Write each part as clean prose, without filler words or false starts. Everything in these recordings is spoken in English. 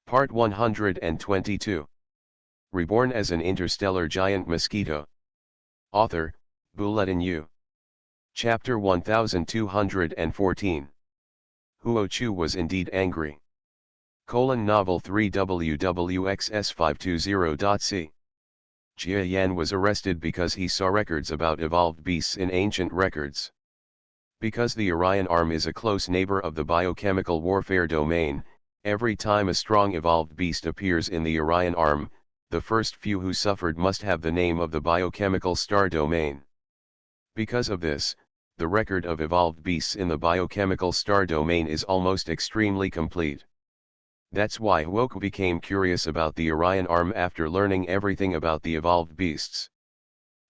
Part 122. Reborn as an interstellar giant mosquito. Author, Bulletin U. Chapter 1214. Huo Chu was indeed angry. Novel 3 WWXS520.c. Jia Yan was arrested because he saw records about evolved beasts in ancient records. Because the Orion arm is a close neighbor of the biochemical warfare domain, every time a strong evolved beast appears in the Orion arm, the first few who suffered must have the name of the biochemical star domain. Because of this, the record of evolved beasts in the biochemical star domain is almost extremely complete. That's why Huoku became curious about the Orion arm after learning everything about the evolved beasts.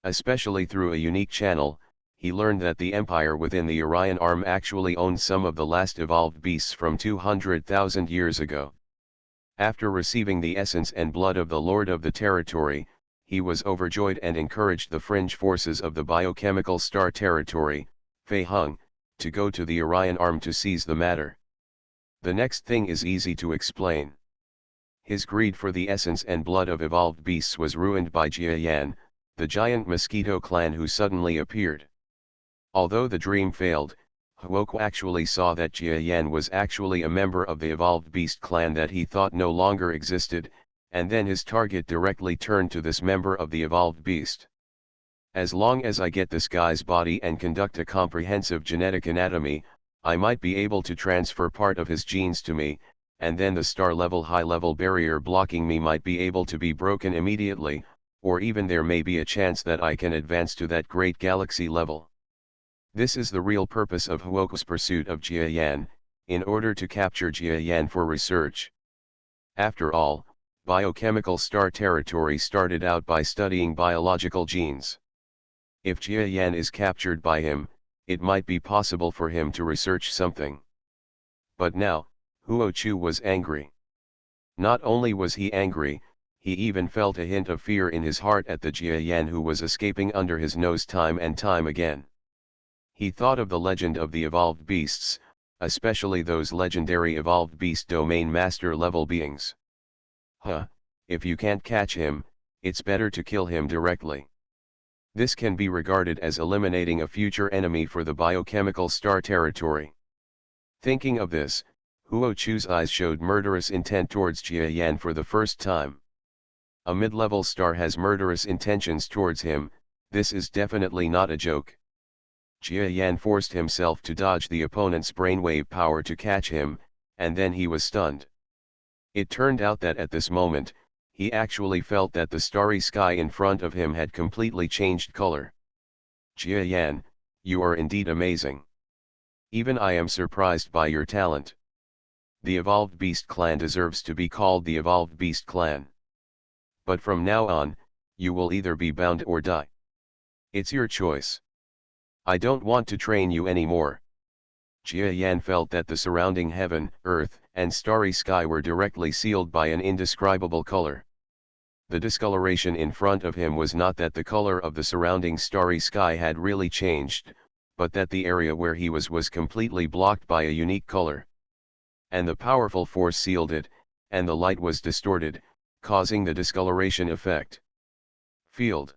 Especially through a unique channel, he learned that the empire within the Orion arm actually owned some of the last evolved beasts from 200,000 years ago. After receiving the essence and blood of the Lord of the territory, he was overjoyed and encouraged the fringe forces of the biochemical star territory, Fei Hung, to go to the Orion arm to seize the matter. The next thing is easy to explain. His greed for the essence and blood of evolved beasts was ruined by Jia Yan, the giant mosquito clan who suddenly appeared. Although the dream failed, Huoku actually saw that Jia Yan was actually a member of the evolved beast clan that he thought no longer existed, and then his target directly turned to this member of the evolved beast. As long as I get this guy's body and conduct a comprehensive genetic anatomy, I might be able to transfer part of his genes to me, and then the star-level high-level barrier blocking me might be able to be broken immediately, or even there may be a chance that I can advance to that great galaxy level. This is the real purpose of Huoku's pursuit of Jia Yan, in order to capture Jia Yan for research. After all, biochemical star territory started out by studying biological genes. If Jia Yan is captured by him, it might be possible for him to research something. But now, Huo Chu was angry. Not only was he angry, he even felt a hint of fear in his heart at the Jia Yan who was escaping under his nose time and time again. He thought of the legend of the evolved beasts, especially those legendary evolved beast domain master level beings. If you can't catch him, it's better to kill him directly. This can be regarded as eliminating a future enemy for the biochemical star territory. Thinking of this, Huo Chu's eyes showed murderous intent towards Jia Yan for the first time. A mid-level star has murderous intentions towards him, this is definitely not a joke. Jia Yan forced himself to dodge the opponent's brainwave power to catch him, and then he was stunned. It turned out that at this moment, he actually felt that the starry sky in front of him had completely changed color. Jia Yan, you are indeed amazing. Even I am surprised by your talent. The Evolved Beast Clan deserves to be called the Evolved Beast Clan. But from now on, you will either be bound or die. It's your choice. I don't want to train you anymore. Jia Yan felt that the surrounding heaven, earth, and starry sky were directly sealed by an indescribable color. The discoloration in front of him was not that the color of the surrounding starry sky had really changed, but that the area where he was completely blocked by a unique color. And the powerful force sealed it, and the light was distorted, causing the discoloration effect. Field.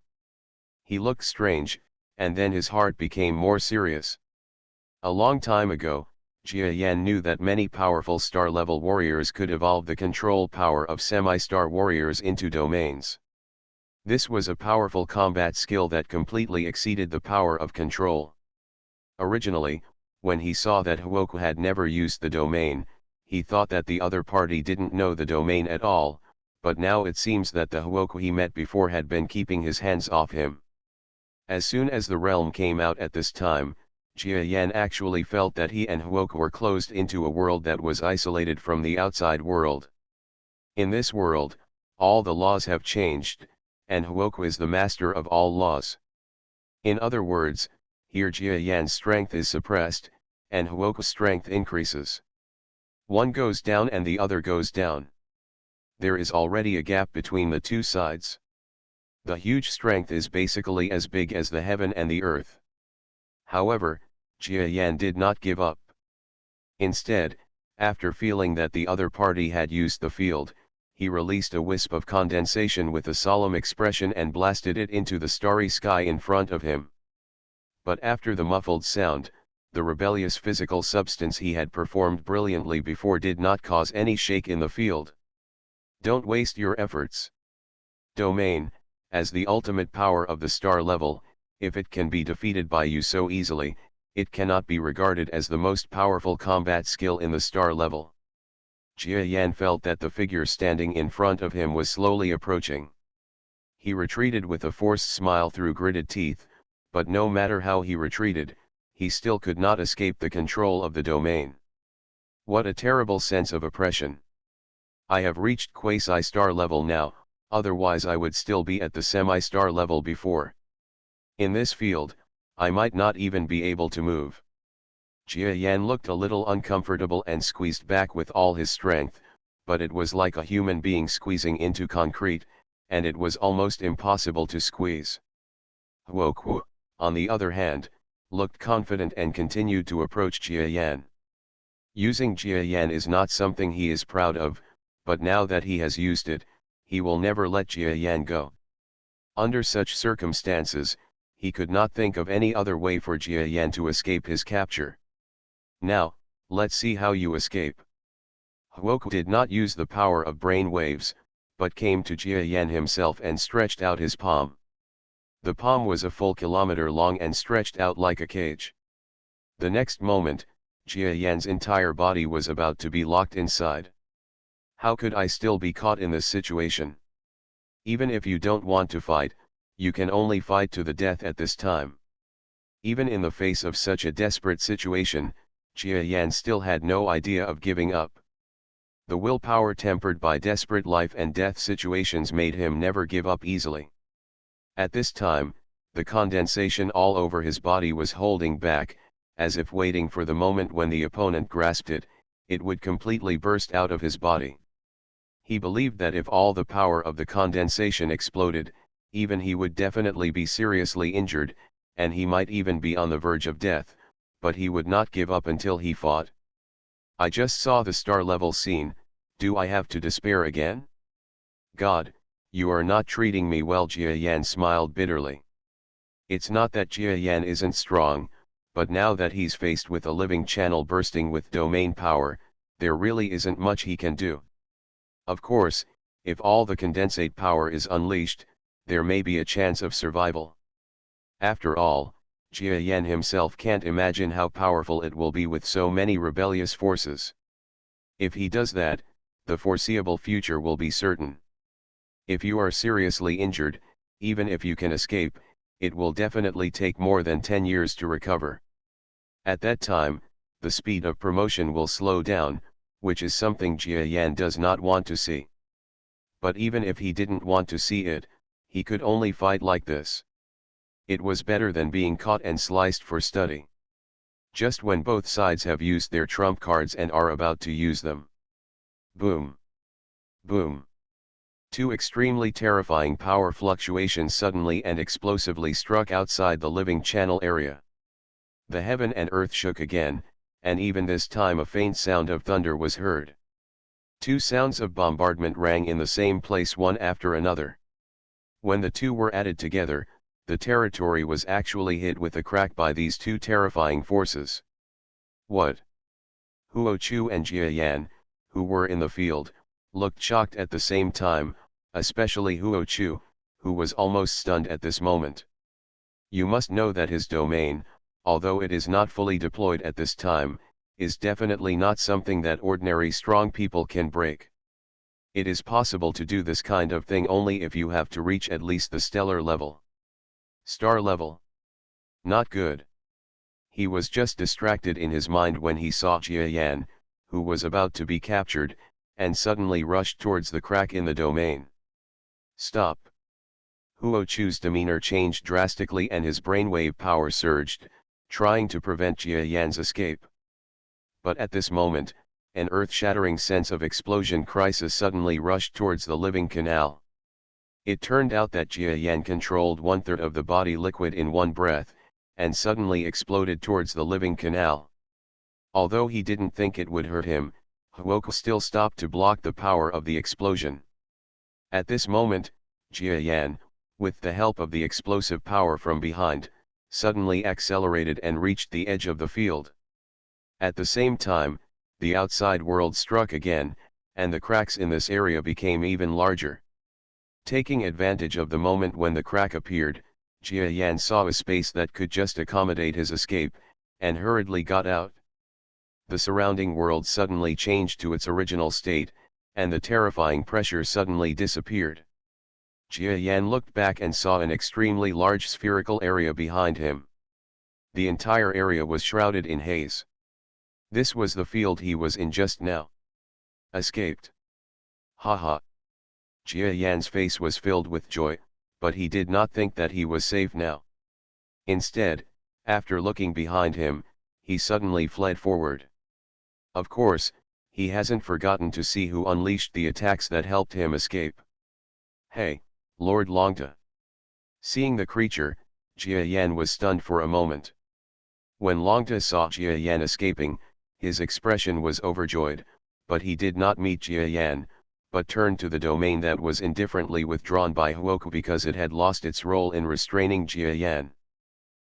He looked strange, and then his heart became more serious. A long time ago, Jia Yan knew that many powerful star-level warriors could evolve the control power of semi-star warriors into domains. This was a powerful combat skill that completely exceeded the power of control. Originally, when he saw that Huoku had never used the domain, he thought that the other party didn't know the domain at all, but now it seems that the Huoku he met before had been keeping his hands off him. As soon as the realm came out at this time, Jia Yan actually felt that he and Huoku were closed into a world that was isolated from the outside world. In this world, all the laws have changed, and Huoku is the master of all laws. In other words, here Jia Yan's strength is suppressed, and Huoku's strength increases. One goes down and the other goes down. There is already a gap between the two sides. The huge strength is basically as big as the heaven and the earth. However, Jia Yan did not give up. Instead, After feeling that the other party had used the field, he released a wisp of condensation with a solemn expression and blasted it into the starry sky in front of him. But after the muffled sound, the rebellious physical substance he had performed brilliantly before did not cause any shake in the field. Don't waste your efforts. Domain, as the ultimate power of the star level, if it can be defeated by you so easily, it cannot be regarded as the most powerful combat skill in the star level. Jia Yan felt that the figure standing in front of him was slowly approaching. He retreated with a forced smile through gritted teeth, but no matter how he retreated, he still could not escape the control of the domain. What a terrible sense of oppression. I have reached quasi-star level now, otherwise I would still be at the semi-star level before. In this field, I might not even be able to move. Jia Yan looked a little uncomfortable and squeezed back with all his strength, but it was like a human being squeezing into concrete, and it was almost impossible to squeeze. Huoku, on the other hand, looked confident and continued to approach Jia Yan. Using Jia Yan is not something he is proud of, but now that he has used it, he will never let Jia Yan go. Under such circumstances, he could not think of any other way for Jia Yan to escape his capture. Now, let's see how you escape. Huoku did not use the power of brain waves, but came to Jia Yan himself and stretched out his palm. The palm was a full kilometer long and stretched out like a cage. The next moment, Jia Yan's entire body was about to be locked inside. How could I still be caught in this situation? Even if you don't want to fight, you can only fight to the death at this time. Even in the face of such a desperate situation, Jia Yan still had no idea of giving up. The willpower tempered by desperate life and death situations made him never give up easily. At this time, the condensation all over his body was holding back, as if waiting for the moment when the opponent grasped it, it would completely burst out of his body. He believed that if all the power of the condensation exploded, even he would definitely be seriously injured, and he might even be on the verge of death, but he would not give up until he fought. I just saw the star level scene, do I have to despair again? God, you are not treating me well. Jia Yan smiled bitterly. It's not that Jia Yan isn't strong, but now that he's faced with a living channel bursting with domain power, there really isn't much he can do. Of course, if all the condensate power is unleashed, there may be a chance of survival. After all, Jia Yan himself can't imagine how powerful it will be with so many rebellious forces. If he does that, the foreseeable future will be certain. If you are seriously injured, even if you can escape, it will definitely take more than 10 years to recover. At that time, the speed of promotion will slow down, which is something Jia Yan does not want to see. But even if he didn't want to see it, he could only fight like this. It was better than being caught and sliced for study. Just when both sides have used their trump cards and are about to use them. Boom. Boom. Two extremely terrifying power fluctuations suddenly and explosively struck outside the living channel area. The heaven and earth shook again, and even this time a faint sound of thunder was heard. Two sounds of bombardment rang in the same place one after another. When the two were added together, the territory was actually hit with a crack by these two terrifying forces. What? Huo Chu and Jia Yan, who were in the field, looked shocked at the same time, especially Huo Chu, who was almost stunned at this moment. You must know that his domain, although it is not fully deployed at this time, is definitely not something that ordinary strong people can break. It is possible to do this kind of thing only if you have to reach at least the stellar level. Star level. Not good. He was just distracted in his mind when he saw Jia Yan, who was about to be captured, and suddenly rushed towards the crack in the domain. Stop. Huo Chu's demeanor changed drastically and his brainwave power surged, trying to prevent Jia Yan's escape. But at this moment, an earth-shattering sense of explosion crisis suddenly rushed towards the living canal. It turned out that Jia Yan controlled 1/3 of the body liquid in one breath, and suddenly exploded towards the living canal. Although he didn't think it would hurt him, Huoku still stopped to block the power of the explosion. At this moment, Jia Yan, with the help of the explosive power from behind, suddenly accelerated and reached the edge of the field. At the same time, the outside world struck again, and the cracks in this area became even larger. Taking advantage of the moment when the crack appeared, Jia Yan saw a space that could just accommodate his escape, and hurriedly got out. The surrounding world suddenly changed to its original state, and the terrifying pressure suddenly disappeared. Jia Yan looked back and saw an extremely large spherical area behind him. The entire area was shrouded in haze. This was the field he was in just now. Escaped. Haha. Jia Yan's face was filled with joy, but he did not think that he was safe now. Instead, after looking behind him, he suddenly fled forward. Of course, he hasn't forgotten to see who unleashed the attacks that helped him escape. Hey, Lord Longta. Seeing the creature, Jia Yan was stunned for a moment. When Longta saw Jia Yan escaping, his expression was overjoyed, but he did not meet Jia Yan, but turned to the domain that was indifferently withdrawn by Huoku because it had lost its role in restraining Jia Yan.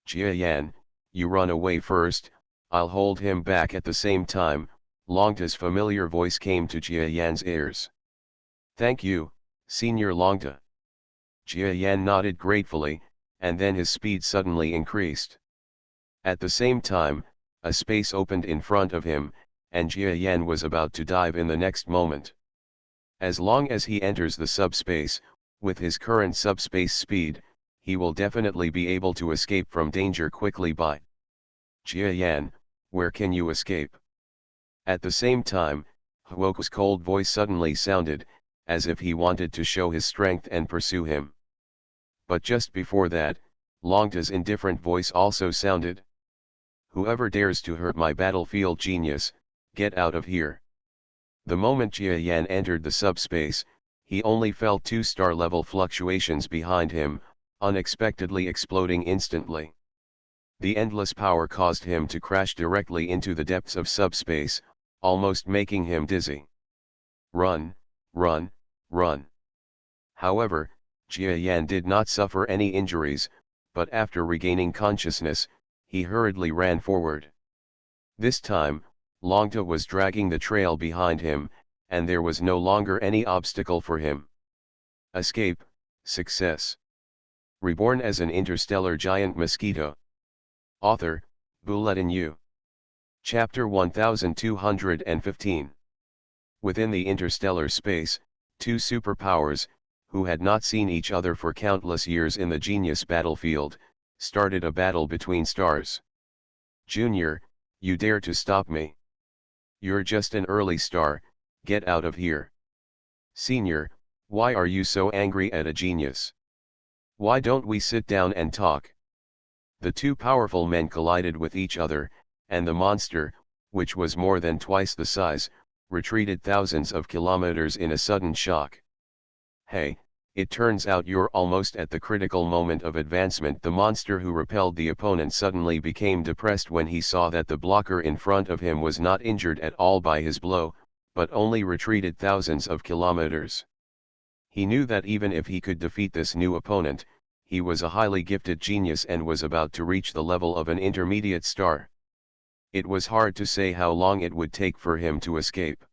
Jia Yan, you run away first, I'll hold him back. At the same time, Longta's familiar voice came to Jia Yan's ears. Thank you, Senior Longta. Jia Yan nodded gratefully, and then his speed suddenly increased. At the same time, a space opened in front of him, and Jia Yan was about to dive in the next moment. As long as he enters the subspace, with his current subspace speed, he will definitely be able to escape from danger quickly by. Jia Yan, where can you escape? At the same time, Huoku's cold voice suddenly sounded, as if he wanted to show his strength and pursue him. But just before that, Longta's indifferent voice also sounded. Whoever dares to hurt my battlefield genius, get out of here. The moment Jia Yan entered the subspace, he only felt 2 star level fluctuations behind him, unexpectedly exploding instantly. The endless power caused him to crash directly into the depths of subspace, almost making him dizzy. Run, run, run. However, Jia Yan did not suffer any injuries, but after regaining consciousness, he hurriedly ran forward. This time, Longta was dragging the trail behind him, and there was no longer any obstacle for him. Escape, success. Reborn as an interstellar giant mosquito. Author, Bulletin U. Chapter 1215. Within the interstellar space, 2 superpowers, who had not seen each other for countless years in the genius battlefield, started a battle between stars. Junior, you dare to stop me? You're just an early star, get out of here. Senior, why are you so angry at a genius? Why don't we sit down and talk? The 2 powerful men collided with each other, and the monster, which was more than twice the size, retreated thousands of kilometers in a sudden shock. Hey, it turns out you're almost at the critical moment of advancement. The monster who repelled the opponent suddenly became depressed when he saw that the blocker in front of him was not injured at all by his blow, but only retreated thousands of kilometers. He knew that even if he could defeat this new opponent, he was a highly gifted genius and was about to reach the level of an intermediate star. It was hard to say how long it would take for him to escape.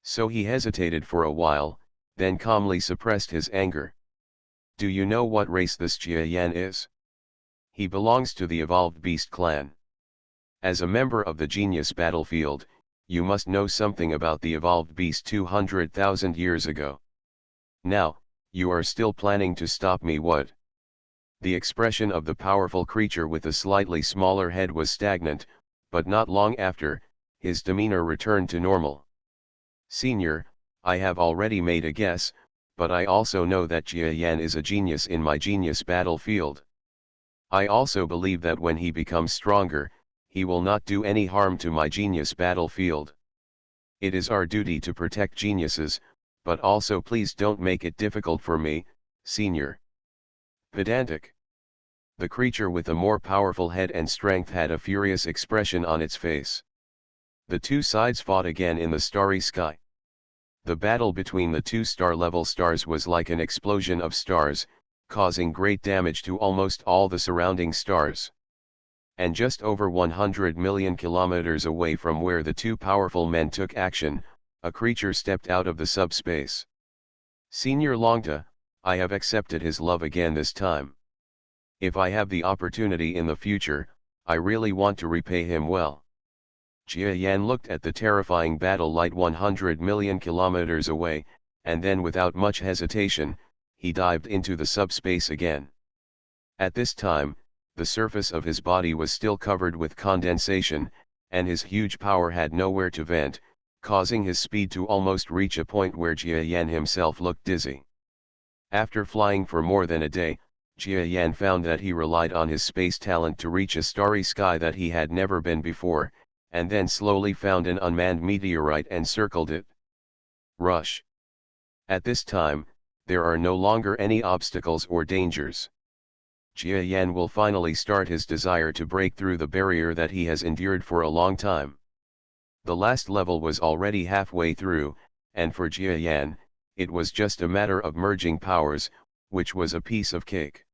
So he hesitated for a while, then calmly suppressed his anger. Do you know what race this Jia Yan is? He belongs to the evolved beast clan. As a member of the genius battlefield, you must know something about the evolved beast 200,000 years ago. Now, you are still planning to stop me, what? The expression of the powerful creature with a slightly smaller head was stagnant, but not long after, his demeanor returned to normal. Senior, I have already made a guess, but I also know that Jia Yan is a genius in my genius battlefield. I also believe that when he becomes stronger, he will not do any harm to my genius battlefield. It is our duty to protect geniuses, but also please don't make it difficult for me, Senior. Pedantic. The creature with a more powerful head and strength had a furious expression on its face. The two sides fought again in the starry sky. The battle between the two star-level stars was like an explosion of stars, causing great damage to almost all the surrounding stars. And just over 100 million kilometers away from where the two powerful men took action, a creature stepped out of the subspace. Senior Longta, I have accepted his love again this time. If I have the opportunity in the future, I really want to repay him well. Jia Yan looked at the terrifying battle light 100 million kilometers away, and then without much hesitation, he dived into the subspace again. At this time, the surface of his body was still covered with condensation, and his huge power had nowhere to vent, causing his speed to almost reach a point where Jia Yan himself looked dizzy. After flying for more than a day, Jia Yan found that he relied on his space talent to reach a starry sky that he had never been before, and then slowly found an unmanned meteorite and circled it. Rush. At this time, there are no longer any obstacles or dangers. Jia Yan will finally start his desire to break through the barrier that he has endured for a long time. The last level was already halfway through, and for Jia Yan, it was just a matter of merging powers, which was a piece of cake.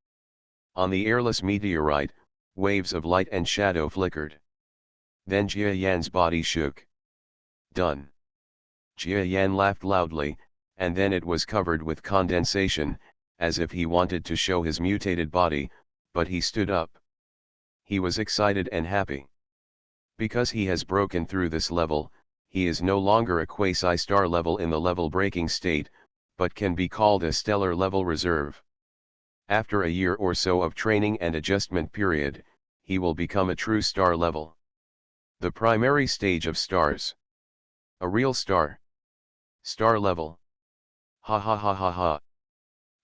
On the airless meteorite, waves of light and shadow flickered. Then Jia Yan's body shook. Done. Jia Yan laughed loudly, and then it was covered with condensation, as if he wanted to show his mutated body, but he stood up. He was excited and happy. Because he has broken through this level, he is no longer a quasi-star level in the level-breaking state, but can be called a stellar level reserve. After a year or so of training and adjustment period, he will become a true star level. The primary stage of stars. A real star. Star level. Ha ha ha ha ha.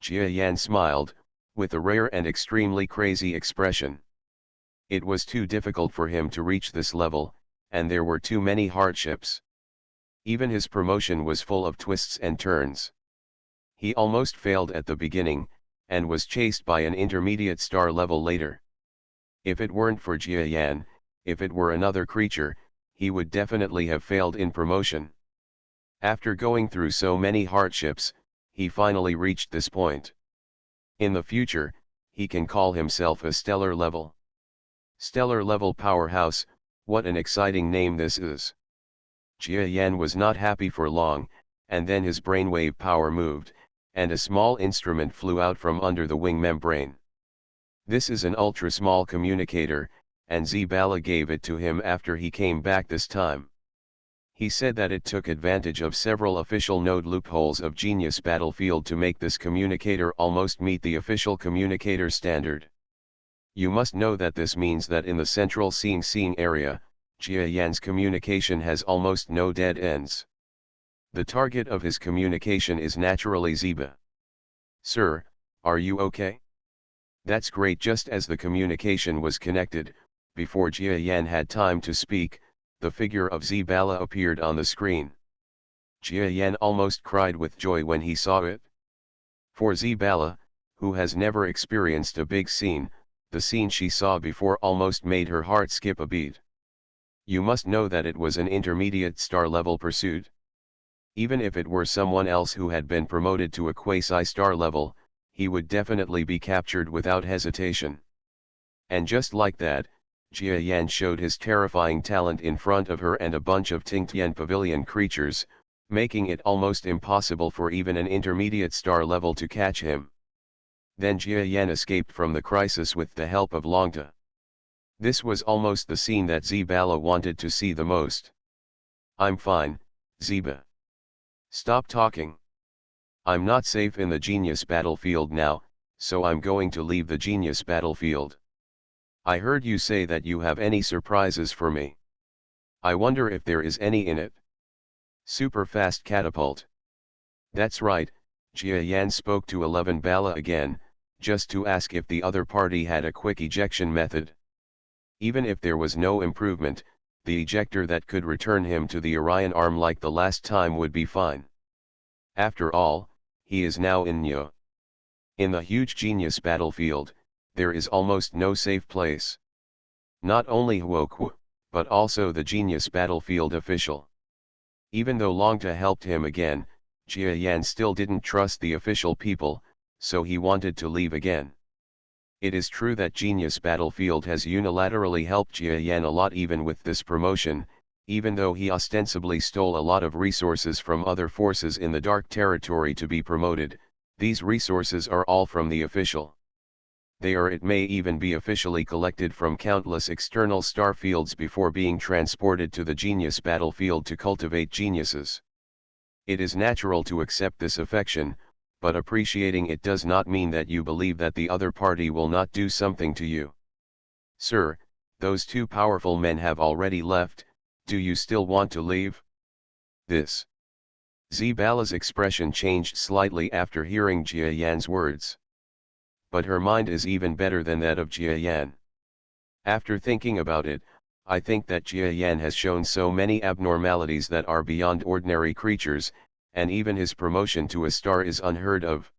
Jia Yan smiled, with a rare and extremely crazy expression. It was too difficult for him to reach this level, and there were too many hardships. Even his promotion was full of twists and turns. He almost failed at the beginning, and was chased by an intermediate star level later. If it weren't for Jia Yan, if it were another creature, he would definitely have failed in promotion. After going through so many hardships, he finally reached this point. In the future, he can call himself a stellar level. Stellar level powerhouse, what an exciting name this is. Jia Yan was not happy for long, and then his brainwave power moved, and a small instrument flew out from under the wing membrane. This is an ultra-small communicator, and Zibala gave it to him after he came back this time. He said that it took advantage of several official node loopholes of Genius Battlefield to make this communicator almost meet the official communicator standard. You must know that this means that in the central seeing area, Jia Yan's communication has almost no dead ends. The target of his communication is naturally Ziba. Sir, are you okay? That's great. Just as the communication was connected, before Jia Yan had time to speak, the figure of Zibala appeared on the screen. Jia Yan almost cried with joy when he saw it. For Zibala, who has never experienced a big scene, the scene she saw before almost made her heart skip a beat. You must know that it was an intermediate star-level pursuit. Even if it were someone else who had been promoted to a quasi-star level, he would definitely be captured without hesitation. And just like that, Jia Yan showed his terrifying talent in front of her and a bunch of Tingtian Pavilion creatures, making it almost impossible for even an intermediate star level to catch him. Then Jia Yan escaped from the crisis with the help of Longta. This was almost the scene that Zibala wanted to see the most. I'm fine, Ziba. Stop talking. I'm not safe in the Genius Battlefield now, so I'm going to leave the Genius Battlefield. I heard you say that you have any surprises for me. I wonder if there is any in it. Super fast catapult. That's right, Jia Yan spoke to 11 Bala again, just to ask if the other party had a quick ejection method. Even if there was no improvement, the ejector that could return him to the Orion arm like the last time would be fine. After all, he is now in Nyo. In the huge Genius Battlefield, there is almost no safe place. Not only Huoku, but also the genius battlefield official. Even though Longta helped him again, Jia Yan still didn't trust the official people, so he wanted to leave again. It is true that Genius Battlefield has unilaterally helped Jia Yan a lot even with this promotion, even though he ostensibly stole a lot of resources from other forces in the Dark Territory to be promoted. These resources are all from the official. It may even be officially collected from countless external star fields before being transported to the Genius Battlefield to cultivate geniuses. It is natural to accept this affection, but appreciating it does not mean that you believe that the other party will not do something to you. Sir, those two powerful men have already left, do you still want to leave? This. Zibala's expression changed slightly after hearing Jia Yan's words. But her mind is even better than that of Jia Yan. After thinking about it, I think that Jia Yan has shown so many abnormalities that are beyond ordinary creatures, and even his promotion to a star is unheard of.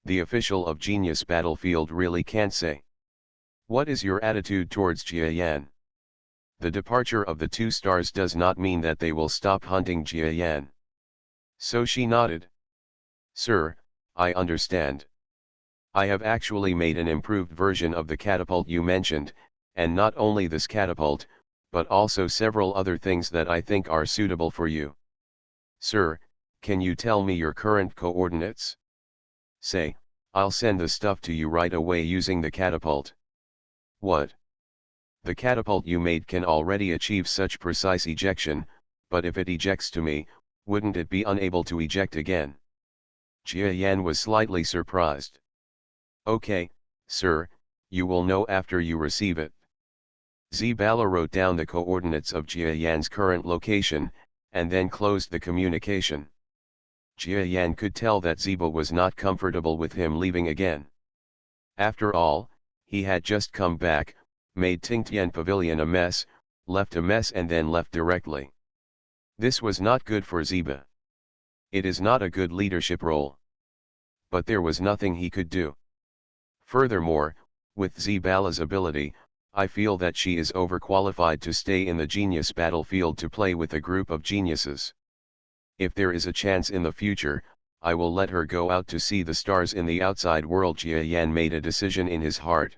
The official of Genius Battlefield really can't say. What is your attitude towards Jia Yan? The departure of the two stars does not mean that they will stop hunting Jia Yan. So she nodded. Sir, I understand. I have actually made an improved version of the catapult you mentioned, and not only this catapult, but also several other things that I think are suitable for you. Sir, can you tell me your current coordinates? Say, I'll send the stuff to you right away using the catapult. What? The catapult you made can already achieve such precise ejection, but if it ejects to me, wouldn't it be unable to eject again? Jia Yan was slightly surprised. Okay, sir, you will know after you receive it. Zibala wrote down the coordinates of Jia Yan's current location, and then closed the communication. Jia Yan could tell that Ziba was not comfortable with him leaving again. After all, he had just come back, made Tingtian Pavilion a mess, left a mess and then left directly. This was not good for Ziba. It is not a good leadership role. But there was nothing he could do. Furthermore, with Zibala's ability, I feel that she is overqualified to stay in the genius battlefield to play with a group of geniuses. If there is a chance in the future, I will let her go out to see the stars in the outside world. Jia Yan made a decision in his heart.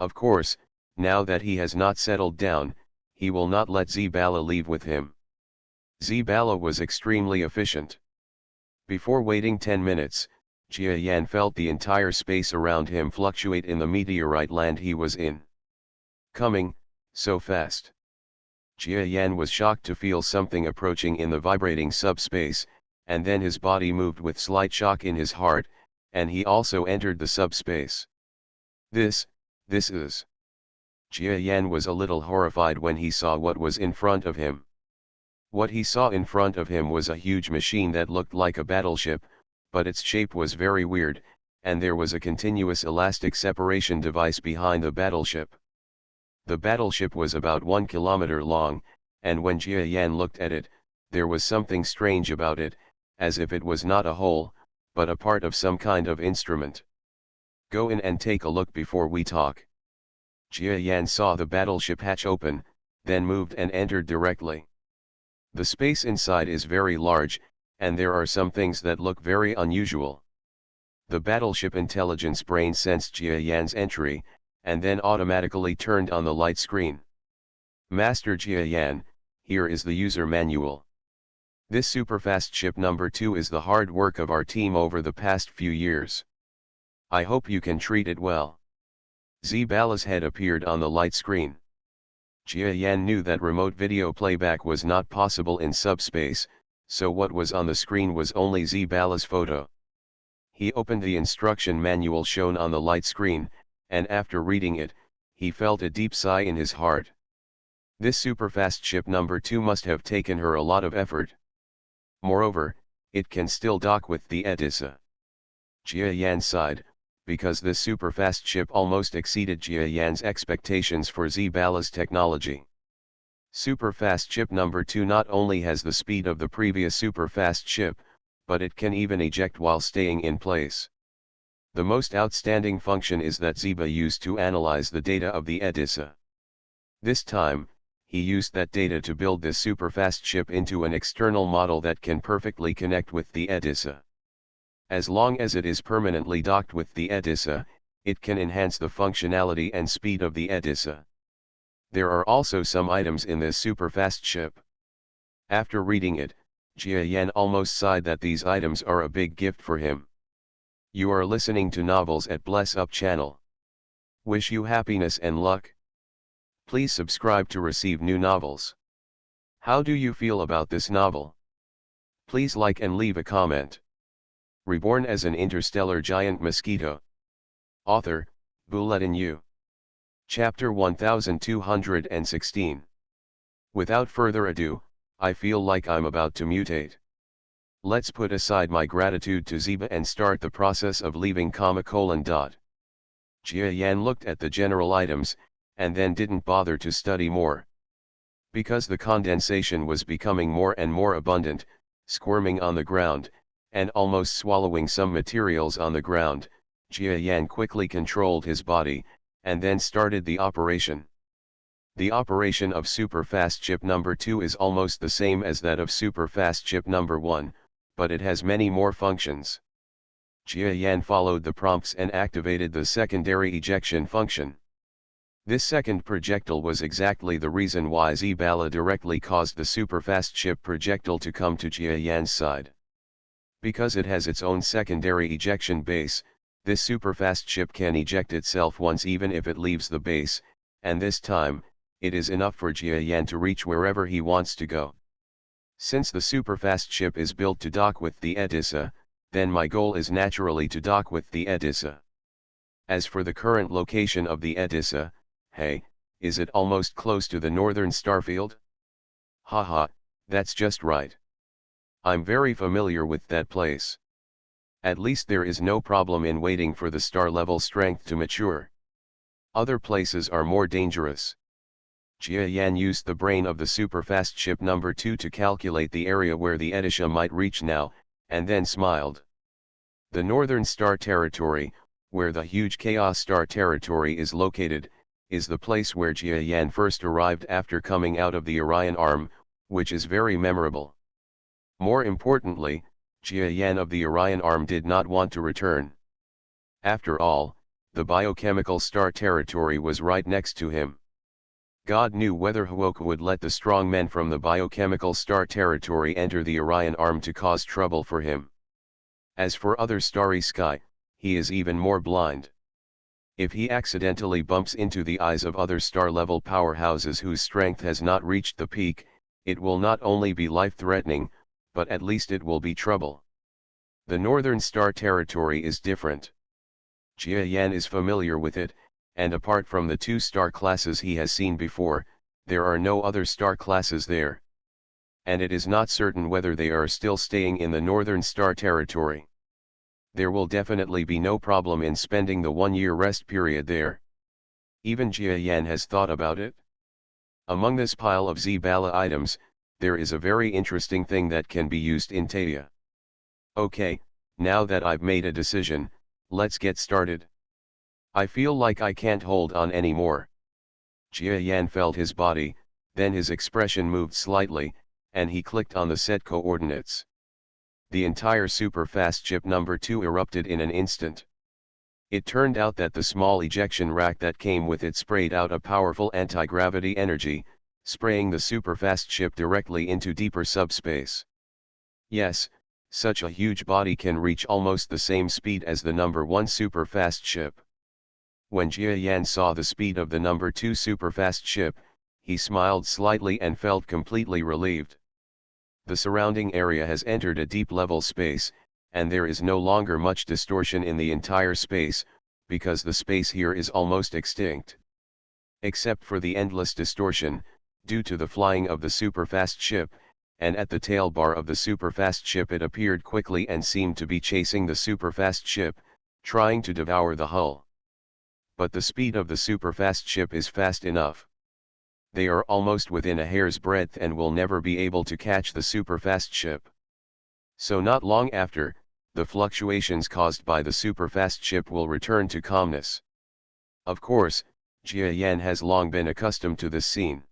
Of course, now that he has not settled down, he will not let Zibala leave with him. Zibala was extremely efficient. Before waiting 10 minutes, Jia Yan felt the entire space around him fluctuate in the meteorite land he was in. Coming, so fast. Jia Yan was shocked to feel something approaching in the vibrating subspace, and then his body moved with slight shock in his heart, and he also entered the subspace. This is. Jia Yan was a little horrified when he saw what was in front of him. What he saw in front of him was a huge machine that looked like a battleship, but its shape was very weird, and there was a continuous elastic separation device behind the battleship. The battleship was about 1 kilometer long, and when Jia Yan looked at it, there was something strange about it, as if it was not a whole, but a part of some kind of instrument. Go in and take a look before we talk. Jia Yan saw the battleship hatch open, then moved and entered directly. The space inside is very large, and there are some things that look very unusual. The battleship intelligence brain sensed Jia Yan's entry, and then automatically turned on the light screen. Master Jia Yan, here is the user manual. This superfast ship number 2 is the hard work of our team over the past few years. I hope you can treat it well. Zibala's head appeared on the light screen. Jia Yan knew that remote video playback was not possible in subspace, so what was on the screen was only Zibala's photo. He opened the instruction manual shown on the light screen, and after reading it, he felt a deep sigh in his heart. This superfast ship number 2 must have taken her a lot of effort. Moreover, it can still dock with the Edissa. Jia Yan sighed, because this superfast ship almost exceeded Jia Yan's expectations for Zibala's technology. Superfast ship number 2 not only has the speed of the previous superfast ship, but it can even eject while staying in place. The most outstanding function is that Ziba used to analyze the data of the Edissa. This time, he used that data to build this superfast ship into an external model that can perfectly connect with the Edissa. As long as it is permanently docked with the Edissa, it can enhance the functionality and speed of the Edissa. There are also some items in this superfast ship. After reading it, Jia Yan almost sighed that these items are a big gift for him. You are listening to Novels at Bless Up channel. Wish you happiness and luck. Please subscribe to receive new novels. How do you feel about this novel? Please like and leave a comment. Reborn as an interstellar giant mosquito. Author, Bulletin U. Chapter 1216. Without further ado, I feel like I'm about to mutate. Let's put aside my gratitude to Ziba and start the process of leaving . Jia Yan looked at the general items, and then didn't bother to study more. Because the condensation was becoming more and more abundant, squirming on the ground, and almost swallowing some materials on the ground, Jia Yan quickly controlled his body, and then started the operation. The operation of superfast ship number 2 is almost the same as that of superfast ship number 1, but it has many more functions. Jia Yan followed the prompts and activated the secondary ejection function. This second projectile was exactly the reason why Z-Bala directly caused the superfast ship projectile to come to Jia Yan's side. Because it has its own secondary ejection base, this superfast ship can eject itself once even if it leaves the base, and this time, it is enough for Jia Yan to reach wherever he wants to go. Since the superfast ship is built to dock with the Edissa, then my goal is naturally to dock with the Edissa. As for the current location of the Edissa, hey, is it almost close to the northern starfield? Haha, that's just right. I'm very familiar with that place. At least there is no problem in waiting for the star level strength to mature. Other places are more dangerous. Jia Yan used the brain of the superfast ship number 2 to calculate the area where the Edissa might reach now, and then smiled. The northern star territory, where the huge Chaos Star territory is located, is the place where Jia Yan first arrived after coming out of the Orion Arm, which is very memorable. More importantly, Jia Yan of the Orion Arm did not want to return. After all, the biochemical star territory was right next to him. God knew whether Huoka would let the strong men from the biochemical star territory enter the Orion Arm to cause trouble for him. As for other starry sky, he is even more blind. If he accidentally bumps into the eyes of other star-level powerhouses whose strength has not reached the peak, it will not only be life-threatening, but at least it will be trouble. The northern star territory is different. Jia Yan is familiar with it, and apart from the 2 star classes he has seen before, there are no other star classes there. And it is not certain whether they are still staying in the northern star territory. There will definitely be no problem in spending the 1-year rest period there. Even Jia Yan has thought about it. Among this pile of Z-Bala items, there is a very interesting thing that can be used in Taya. Okay, now that I've made a decision, let's get started. I feel like I can't hold on anymore. Jia Yan felt his body, then his expression moved slightly, and he clicked on the set coordinates. The entire superfast ship number 2 erupted in an instant. It turned out that the small ejection rack that came with it sprayed out a powerful anti-gravity energy, spraying the superfast ship directly into deeper subspace. Yes, such a huge body can reach almost the same speed as the number 1 superfast ship. When Jia Yan saw the speed of the number 2 superfast ship, he smiled slightly and felt completely relieved. The surrounding area has entered a deep level space, and there is no longer much distortion in the entire space, because the space here is almost extinct. Except for the endless distortion, due to the flying of the superfast ship, and at the tail bar of the superfast ship it appeared quickly and seemed to be chasing the superfast ship, trying to devour the hull. But the speed of the superfast ship is fast enough. They are almost within a hair's breadth and will never be able to catch the superfast ship. So not long after, the fluctuations caused by the superfast ship will return to calmness. Of course, Jia Yan has long been accustomed to this scene.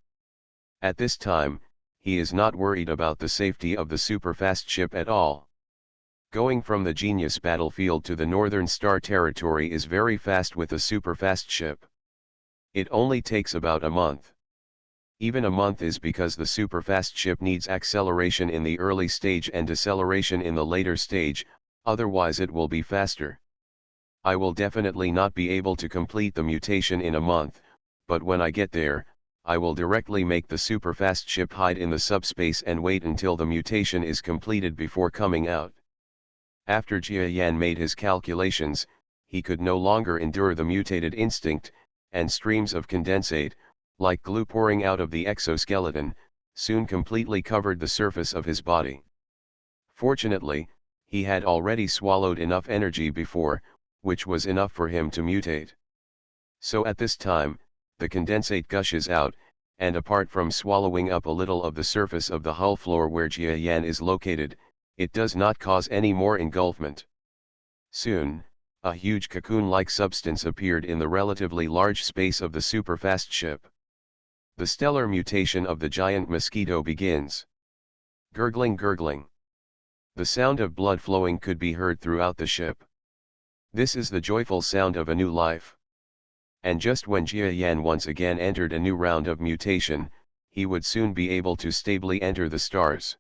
At this time, he is not worried about the safety of the superfast ship at all. Going from the Genius battlefield to the Northern Star territory is very fast with a superfast ship. It only takes about a month. Even a month is because the superfast ship needs acceleration in the early stage and deceleration in the later stage, otherwise it will be faster. I will definitely not be able to complete the mutation in a month, but when I get there, I will directly make the superfast ship hide in the subspace and wait until the mutation is completed before coming out. After Jia Yan made his calculations, he could no longer endure the mutated instinct, and streams of condensate, like glue pouring out of the exoskeleton, soon completely covered the surface of his body. Fortunately, he had already swallowed enough energy before, which was enough for him to mutate. So at this time, the condensate gushes out, and apart from swallowing up a little of the surface of the hull floor where Jia Yan is located, it does not cause any more engulfment. Soon, a huge cocoon-like substance appeared in the relatively large space of the superfast ship. The stellar mutation of the giant Mosquito begins. Gurgling, gurgling. The sound of blood flowing could be heard throughout the ship. This is the joyful sound of a new life. And just when Jia Yan once again entered a new round of mutation, he would soon be able to stably enter the stars.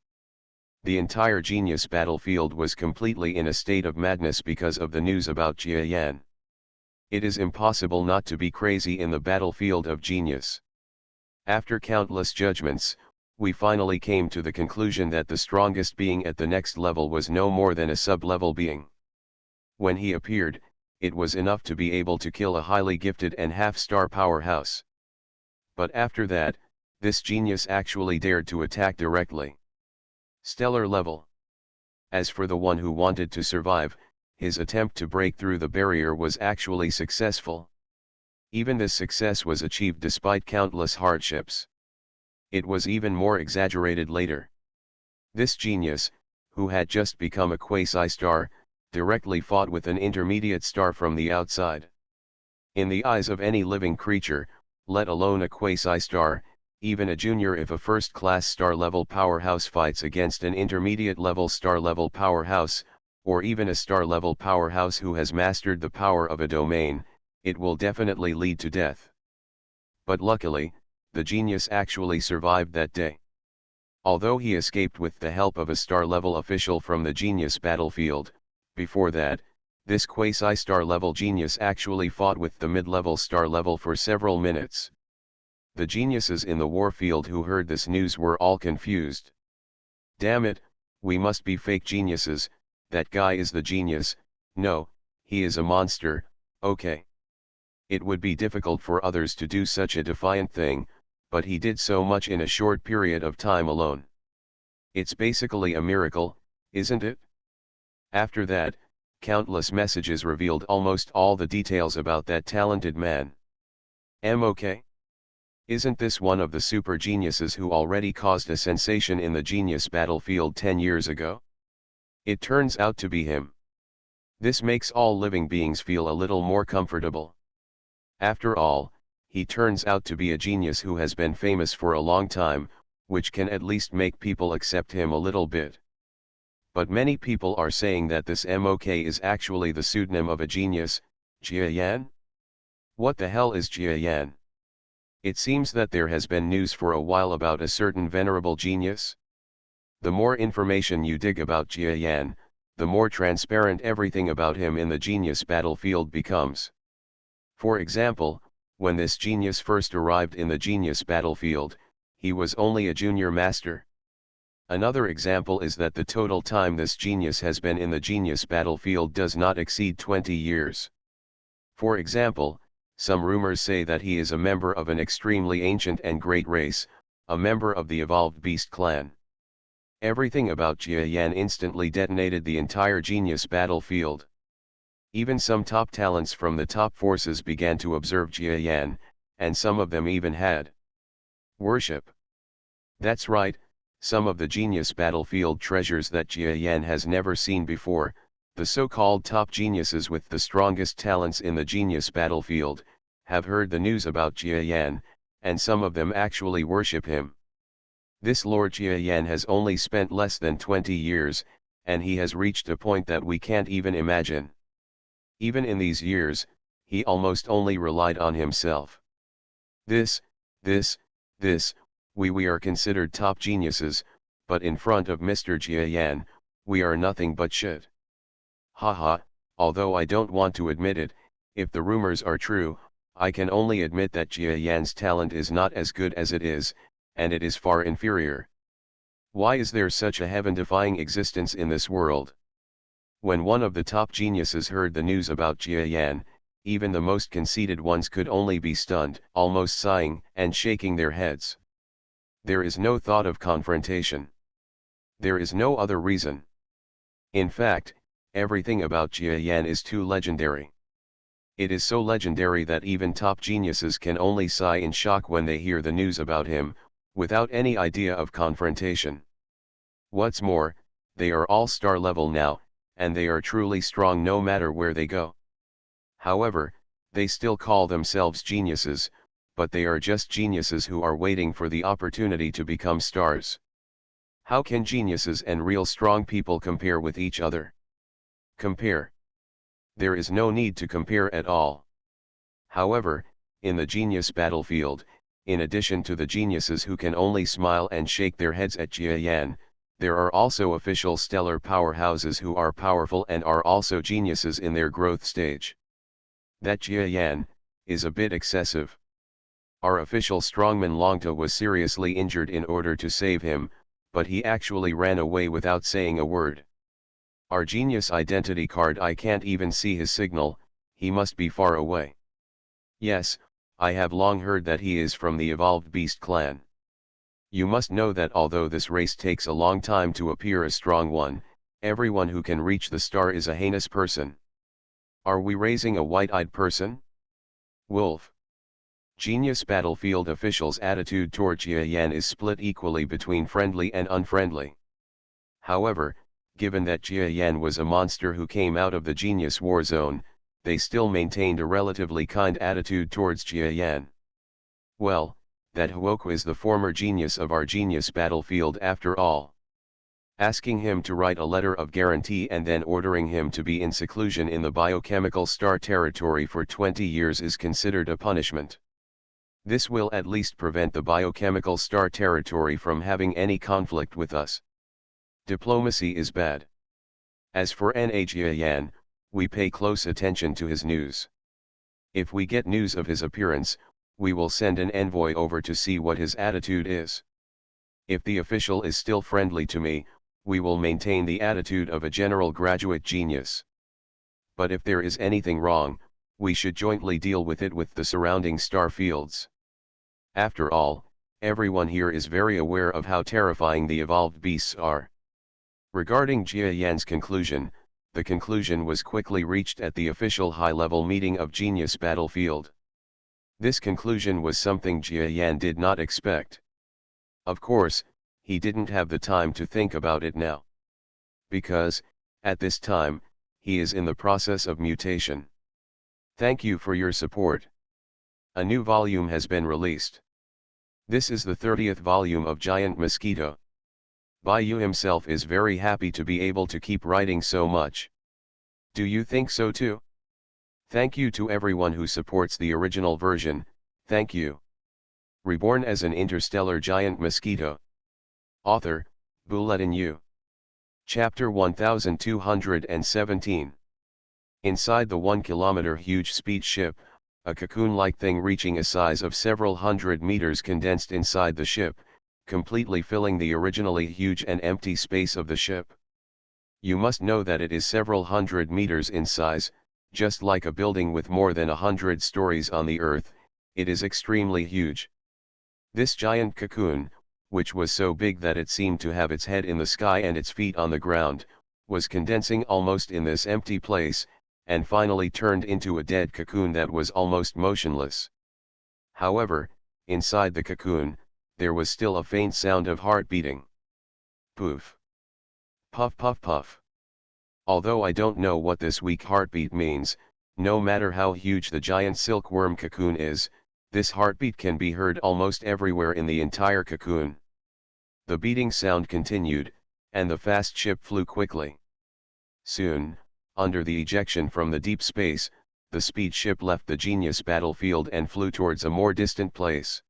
The entire Genius battlefield was completely in a state of madness because of the news about Jia Yan. It is impossible not to be crazy in the battlefield of Genius. After countless judgments, we finally came to the conclusion that the strongest being at the next level was no more than a sub-level being. When he appeared, it was enough to be able to kill a highly gifted and half-star powerhouse. But after that, this genius actually dared to attack directly. Stellar level. As for the one who wanted to survive, his attempt to break through the barrier was actually successful. Even this success was achieved despite countless hardships. It was even more exaggerated later. This genius, who had just become a quasi-star, directly fought with an intermediate star from the outside. In the eyes of any living creature, let alone a quasi-star, even a junior if a first-class star-level powerhouse fights against an intermediate-level star-level powerhouse, or even a star-level powerhouse who has mastered the power of a domain, it will definitely lead to death. But luckily, the genius actually survived that day. Although he escaped with the help of a star-level official from the Genius battlefield, before that, this quasi-star level genius actually fought with the mid-level star level for several minutes. The geniuses in the warfield who heard this news were all confused. Damn it, we must be fake geniuses, that guy is the genius, no, he is a monster, okay. It would be difficult for others to do such a defiant thing, but he did so much in a short period of time alone. It's basically a miracle, isn't it? After that, countless messages revealed almost all the details about that talented man. Okay? Isn't this one of the super geniuses who already caused a sensation in the Genius battlefield 10 years ago? It turns out to be him. This makes all living beings feel a little more comfortable. After all, he turns out to be a genius who has been famous for a long time, which can at least make people accept him a little bit. But many people are saying that this MOK is actually the pseudonym of a genius, Jia Yan? What the hell is Jia Yan? It seems that there has been news for a while about a certain venerable genius. The more information you dig about Jia Yan, the more transparent everything about him in the Genius battlefield becomes. For example, when this genius first arrived in the Genius battlefield, he was only a junior master. Another example is that the total time this genius has been in the Genius battlefield does not exceed 20 years. For example, some rumors say that he is a member of an extremely ancient and great race, a member of the evolved beast clan. Everything about Jia Yan instantly detonated the entire Genius battlefield. Even some top talents from the top forces began to observe Jia Yan, and some of them even had worship. That's right, some of the Genius battlefield treasures that Jia Yan has never seen before, the so-called top geniuses with the strongest talents in the Genius battlefield, have heard the news about Jia Yan, and some of them actually worship him. This Lord Jiayan has only spent less than 20 years, and he has reached a point that we can't even imagine. Even in these years, he almost only relied on himself. This, this, we are considered top geniuses, but in front of Mr. Jiayan, we are nothing but shit. Haha, although I don't want to admit it, if the rumors are true, I can only admit that Jiayan's talent is not as good as it is, and it is far inferior. Why is there such a heaven-defying existence in this world? When one of the top geniuses heard the news about Jiayan, even the most conceited ones could only be stunned, almost sighing and shaking their heads. There is no thought of confrontation. There is no other reason. In fact, everything about Jiayan is too legendary. It is so legendary that even top geniuses can only sigh in shock when they hear the news about him, without any idea of confrontation. What's more, they are all star level now, and they are truly strong no matter where they go. However, they still call themselves geniuses, but they are just geniuses who are waiting for the opportunity to become stars. How can geniuses and real strong people compare with each other? Compare. There is no need to compare at all. However, in the genius battlefield, in addition to the geniuses who can only smile and shake their heads at Jiayan, there are also official stellar powerhouses who are powerful and are also geniuses in their growth stage. That Jiayan is a bit excessive. Our official strongman Longta was seriously injured in order to save him, but he actually ran away without saying a word. Our genius identity card, I can't even see his signal, he must be far away. Yes, I have long heard that he is from the evolved beast clan. You must know that although this race takes a long time to appear a strong one, everyone who can reach the star is a heinous person. Are we raising a white-eyed person? Wolf. Genius battlefield officials' attitude toward Jiayan is split equally between friendly and unfriendly. However, given that Jiayan was a monster who came out of the genius war zone, they still maintained a relatively kind attitude towards Jiayan. Well, that Huoku is the former genius of our genius battlefield after all. Asking him to write a letter of guarantee and then ordering him to be in seclusion in the biochemical star territory for 20 years is considered a punishment. This will at least prevent the biochemical star territory from having any conflict with us. Diplomacy is bad. As for Jiayan, we pay close attention to his news. If we get news of his appearance, we will send an envoy over to see what his attitude is. If the official is still friendly to me, we will maintain the attitude of a general graduate genius. But if there is anything wrong, we should jointly deal with it with the surrounding star fields. After all, everyone here is very aware of how terrifying the evolved beasts are. Regarding Jiayan's conclusion, the conclusion was quickly reached at the official high-level meeting of Genius Battlefield. This conclusion was something Jiayan did not expect. Of course, he didn't have the time to think about it now. Because, at this time, he is in the process of mutation. Thank you for your support. A new volume has been released. This is the 30th volume of Giant Mosquito. Baiyu himself is very happy to be able to keep writing so much. Do you think so too? Thank you to everyone who supports the original version, thank you. Reborn as an interstellar giant mosquito. Author, Bulletin U. Chapter 1217. Inside the 1-kilometer huge speed ship, a cocoon-like thing reaching a size of several hundred meters condensed inside the ship, completely filling the originally huge and empty space of the ship. You must know that it is several hundred meters in size, just like a building with more than 100 stories on the Earth, it is extremely huge. This giant cocoon, which was so big that it seemed to have its head in the sky and its feet on the ground, was condensing almost in this empty place, and finally turned into a dead cocoon that was almost motionless. However, inside the cocoon, there was still a faint sound of heart beating. Poof. Puff puff puff. Although I don't know what this weak heartbeat means, no matter how huge the giant silkworm cocoon is, this heartbeat can be heard almost everywhere in the entire cocoon. The beating sound continued, and the fast ship flew quickly. Soon, under the ejection from the deep space, the speed ship left the genius battlefield and flew towards a more distant place.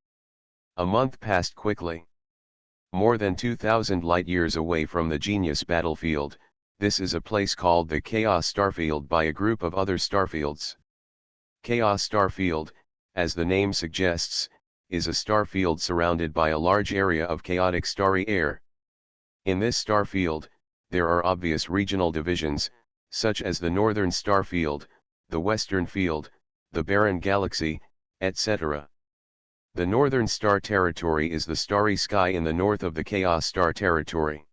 A month passed quickly. More than 2,000 light-years away from the genius battlefield, this is a place called the Chaos Starfield by a group of other starfields. Chaos Starfield, as the name suggests, is a starfield surrounded by a large area of chaotic starry air. In this starfield, there are obvious regional divisions, such as the Northern Starfield, the Western Field, the Barren Galaxy, etc. The Northern Star Territory is the starry sky in the north of the Chaos Star Territory.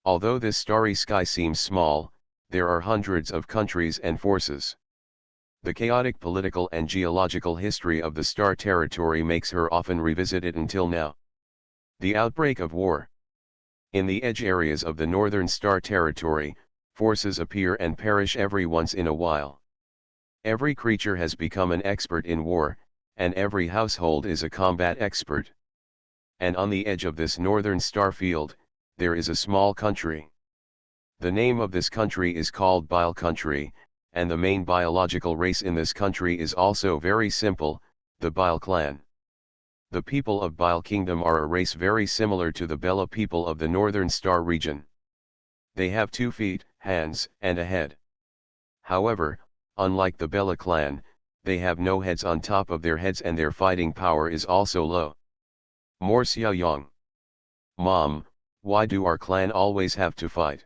Although this starry sky seems small, there are hundreds of countries and forces. The chaotic political and geological history of the Star Territory makes her often revisited until now. The outbreak of war. In the edge areas of the Northern Star Territory, forces appear and perish every once in a while. Every creature has become an expert in war, and every household is a combat expert. And on the edge of this Northern Star Field, there is a small country. The name of this country is called Bile Country, and the main biological race in this country is also very simple, the Bile clan. The people of Bile Kingdom are a race very similar to the Bella people of the Northern Star region. They have 2 feet, hands, and a head. However, unlike the Bella clan, they have no heads on top of their heads and their fighting power is also low. More Xiaoyang. Mom, why do our clan always have to fight?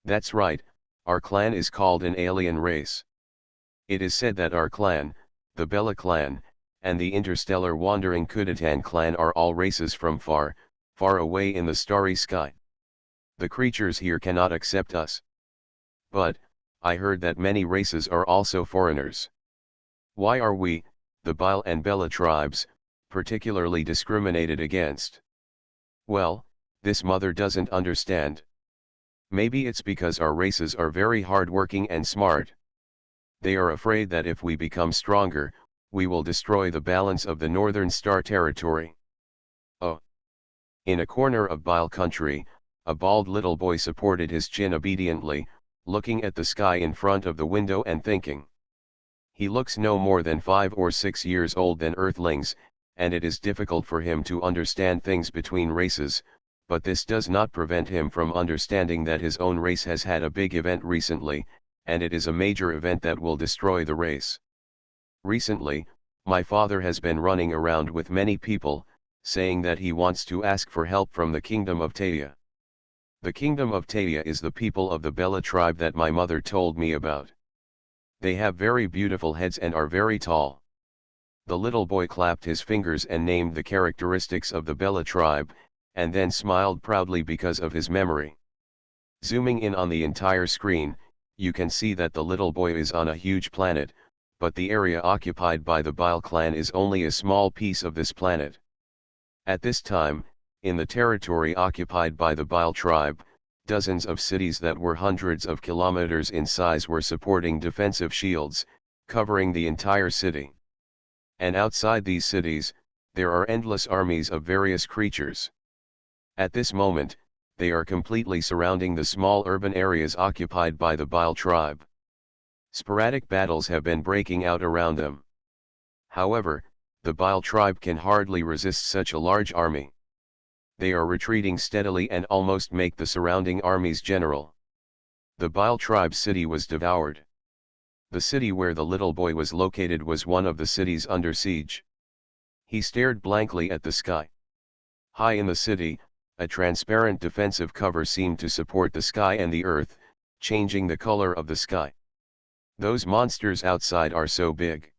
That's right, our clan is called an alien race. It is said that our clan, the Bella clan, and the Interstellar Wandering Kudatan clan are all races from far, far away in the starry sky. The creatures here cannot accept us. But, I heard that many races are also foreigners. Why are we, the Bile and Bella tribes, particularly discriminated against? Well, this mother doesn't understand. Maybe it's because our races are very hard-working and smart. They are afraid that if we become stronger, we will destroy the balance of the Northern Star Territory. Oh. In a corner of Bile Country, a bald little boy supported his chin obediently, looking at the sky in front of the window and thinking. He looks no more than 5 or 6 years old than Earthlings, and it is difficult for him to understand things between races, but this does not prevent him from understanding that his own race has had a big event recently, and it is a major event that will destroy the race. Recently, my father has been running around with many people, saying that he wants to ask for help from the Kingdom of Taia. The Kingdom of Taia is the people of the Bella tribe that my mother told me about. They have very beautiful heads and are very tall. The little boy clapped his fingers and named the characteristics of the Bella tribe, and then smiled proudly because of his memory. Zooming in on the entire screen, you can see that the little boy is on a huge planet, but the area occupied by the Bile clan is only a small piece of this planet. At this time, in the territory occupied by the Bile tribe, dozens of cities that were hundreds of kilometers in size were supporting defensive shields, covering the entire city. And outside these cities, there are endless armies of various creatures. At this moment, they are completely surrounding the small urban areas occupied by the Bile tribe. Sporadic battles have been breaking out around them. However, the Bile tribe can hardly resist such a large army. They are retreating steadily and almost make the surrounding armies general. The Bile tribe city was devoured. The city where the little boy was located was one of the cities under siege. He stared blankly at the sky. High in the city, a transparent defensive cover seemed to support the sky and the earth, changing the color of the sky. Those monsters outside are so big.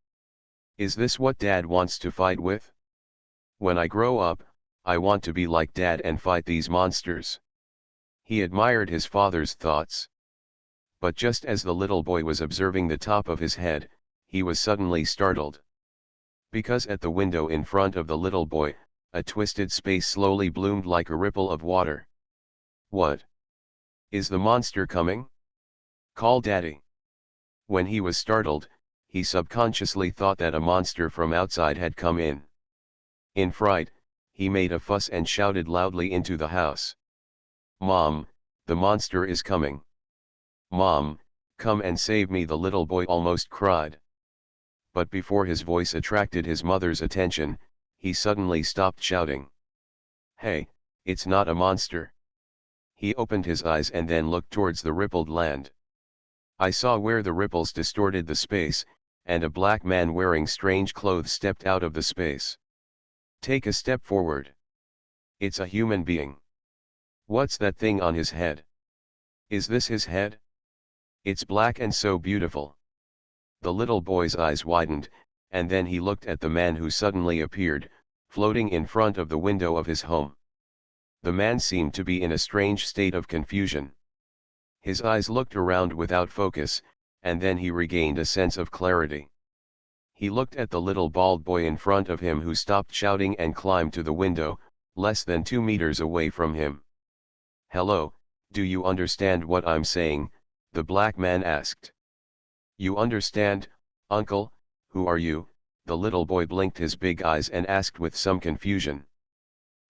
Is this what Dad wants to fight with? When I grow up, I want to be like Dad and fight these monsters. He admired his father's thoughts. But just as the little boy was observing the top of his head, he was suddenly startled. Because at the window in front of the little boy, a twisted space slowly bloomed like a ripple of water. What? Is the monster coming? Call Daddy. When he was startled, he subconsciously thought that a monster from outside had come in. In fright, he made a fuss and shouted loudly into the house. "Mom, the monster is coming. Mom, come and save me," the little boy almost cried. But before his voice attracted his mother's attention, he suddenly stopped shouting. "Hey, it's not a monster." He opened his eyes and then looked towards the rippled land. I saw where the ripples distorted the space, and a black man wearing strange clothes stepped out of the space. "Take a step forward. It's a human being. What's that thing on his head? Is this his head? It's black and so beautiful." The little boy's eyes widened, and then he looked at the man who suddenly appeared, floating in front of the window of his home. The man seemed to be in a strange state of confusion. His eyes looked around without focus, and then he regained a sense of clarity. He looked at the little bald boy in front of him who stopped shouting and climbed to the window, less than 2 meters away from him. "Hello, do you understand what I'm saying?" the black man asked. "You understand, uncle? Who are you?" the little boy blinked his big eyes and asked with some confusion.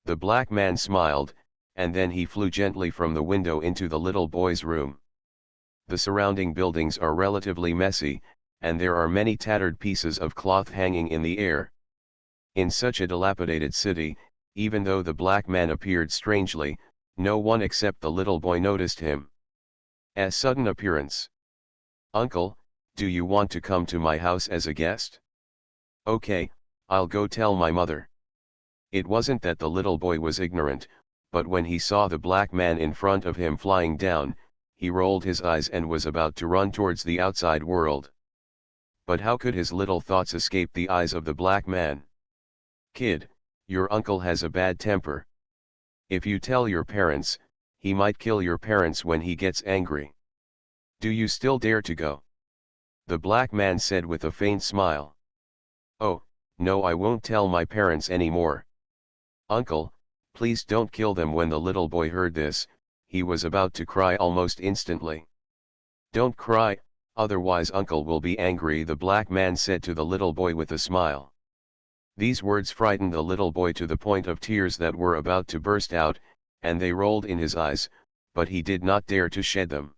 The black man smiled, and then he flew gently from the window into the little boy's room. The surrounding buildings are relatively messy, and there are many tattered pieces of cloth hanging in the air. In such a dilapidated city, even though the black man appeared strangely, no one except the little boy noticed him. A sudden appearance. "Uncle, do you want to come to my house as a guest?" "Okay, I'll go tell my mother." It wasn't that the little boy was ignorant, but when he saw the black man in front of him flying down, he rolled his eyes and was about to run towards the outside world. But how could his little thoughts escape the eyes of the black man? "Kid, your uncle has a bad temper. If you tell your parents, he might kill your parents when he gets angry. Do you still dare to go?" the black man said with a faint smile. "Oh, no, I won't tell my parents anymore." "Uncle, please don't kill them." When the little boy heard this, he was about to cry almost instantly. "Don't cry, otherwise uncle will be angry," the black man said to the little boy with a smile. These words frightened the little boy to the point of tears that were about to burst out, and they rolled in his eyes, but he did not dare to shed them.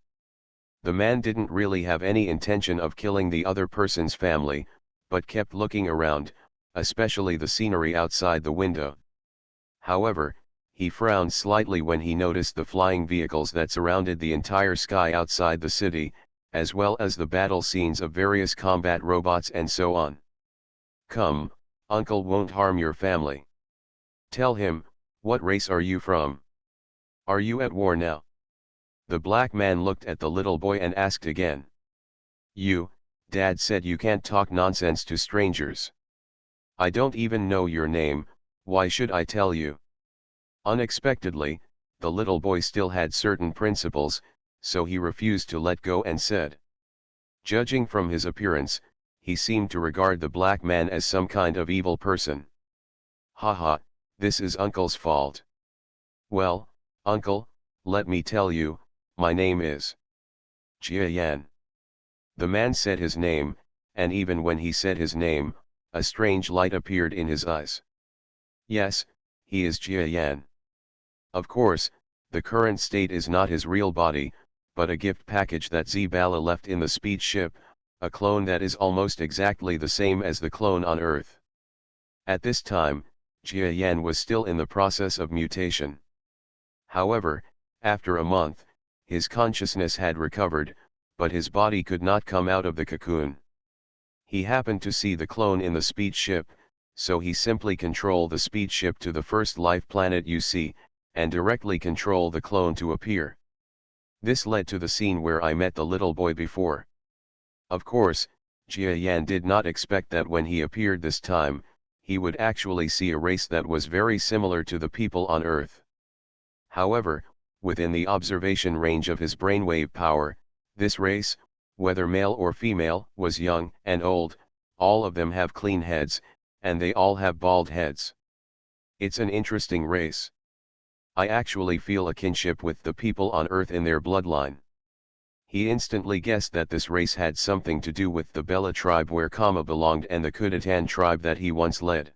The man didn't really have any intention of killing the other person's family, but kept looking around, especially the scenery outside the window. However, he frowned slightly when he noticed the flying vehicles that surrounded the entire sky outside the city, as well as the battle scenes of various combat robots and so on. "Come, uncle won't harm your family. Tell him, what race are you from? Are you at war now?" The black man looked at the little boy and asked again. Dad said you can't talk nonsense to strangers." "I don't even know your name, why should I tell you?" Unexpectedly, the little boy still had certain principles, so he refused to let go and said. Judging from his appearance, he seemed to regard the black man as some kind of evil person. "Haha, this is uncle's fault." "Well, uncle, let me tell you, my name is Jiayan." The man said his name, and even when he said his name, a strange light appeared in his eyes. Yes, he is Jiayan. Of course, the current state is not his real body, but a gift package that Zbala left in the speed ship, a clone that is almost exactly the same as the clone on Earth. At this time, Jiayan was still in the process of mutation. However, after a month, his consciousness had recovered, but his body could not come out of the cocoon. He happened to see the clone in the speed ship, so he simply controlled the speed ship to the first life planet you see, and directly control the clone to appear. This led to the scene where I met the little boy before. Of course, Jiayan did not expect that when he appeared this time, he would actually see a race that was very similar to the people on Earth. However, within the observation range of his brainwave power, this race, whether male or female, was young and old, all of them have clean heads, and they all have bald heads. It's an interesting race. I actually feel a kinship with the people on Earth in their bloodline. He instantly guessed that this race had something to do with the Bella tribe where Kama belonged and the Kudatan tribe that he once led.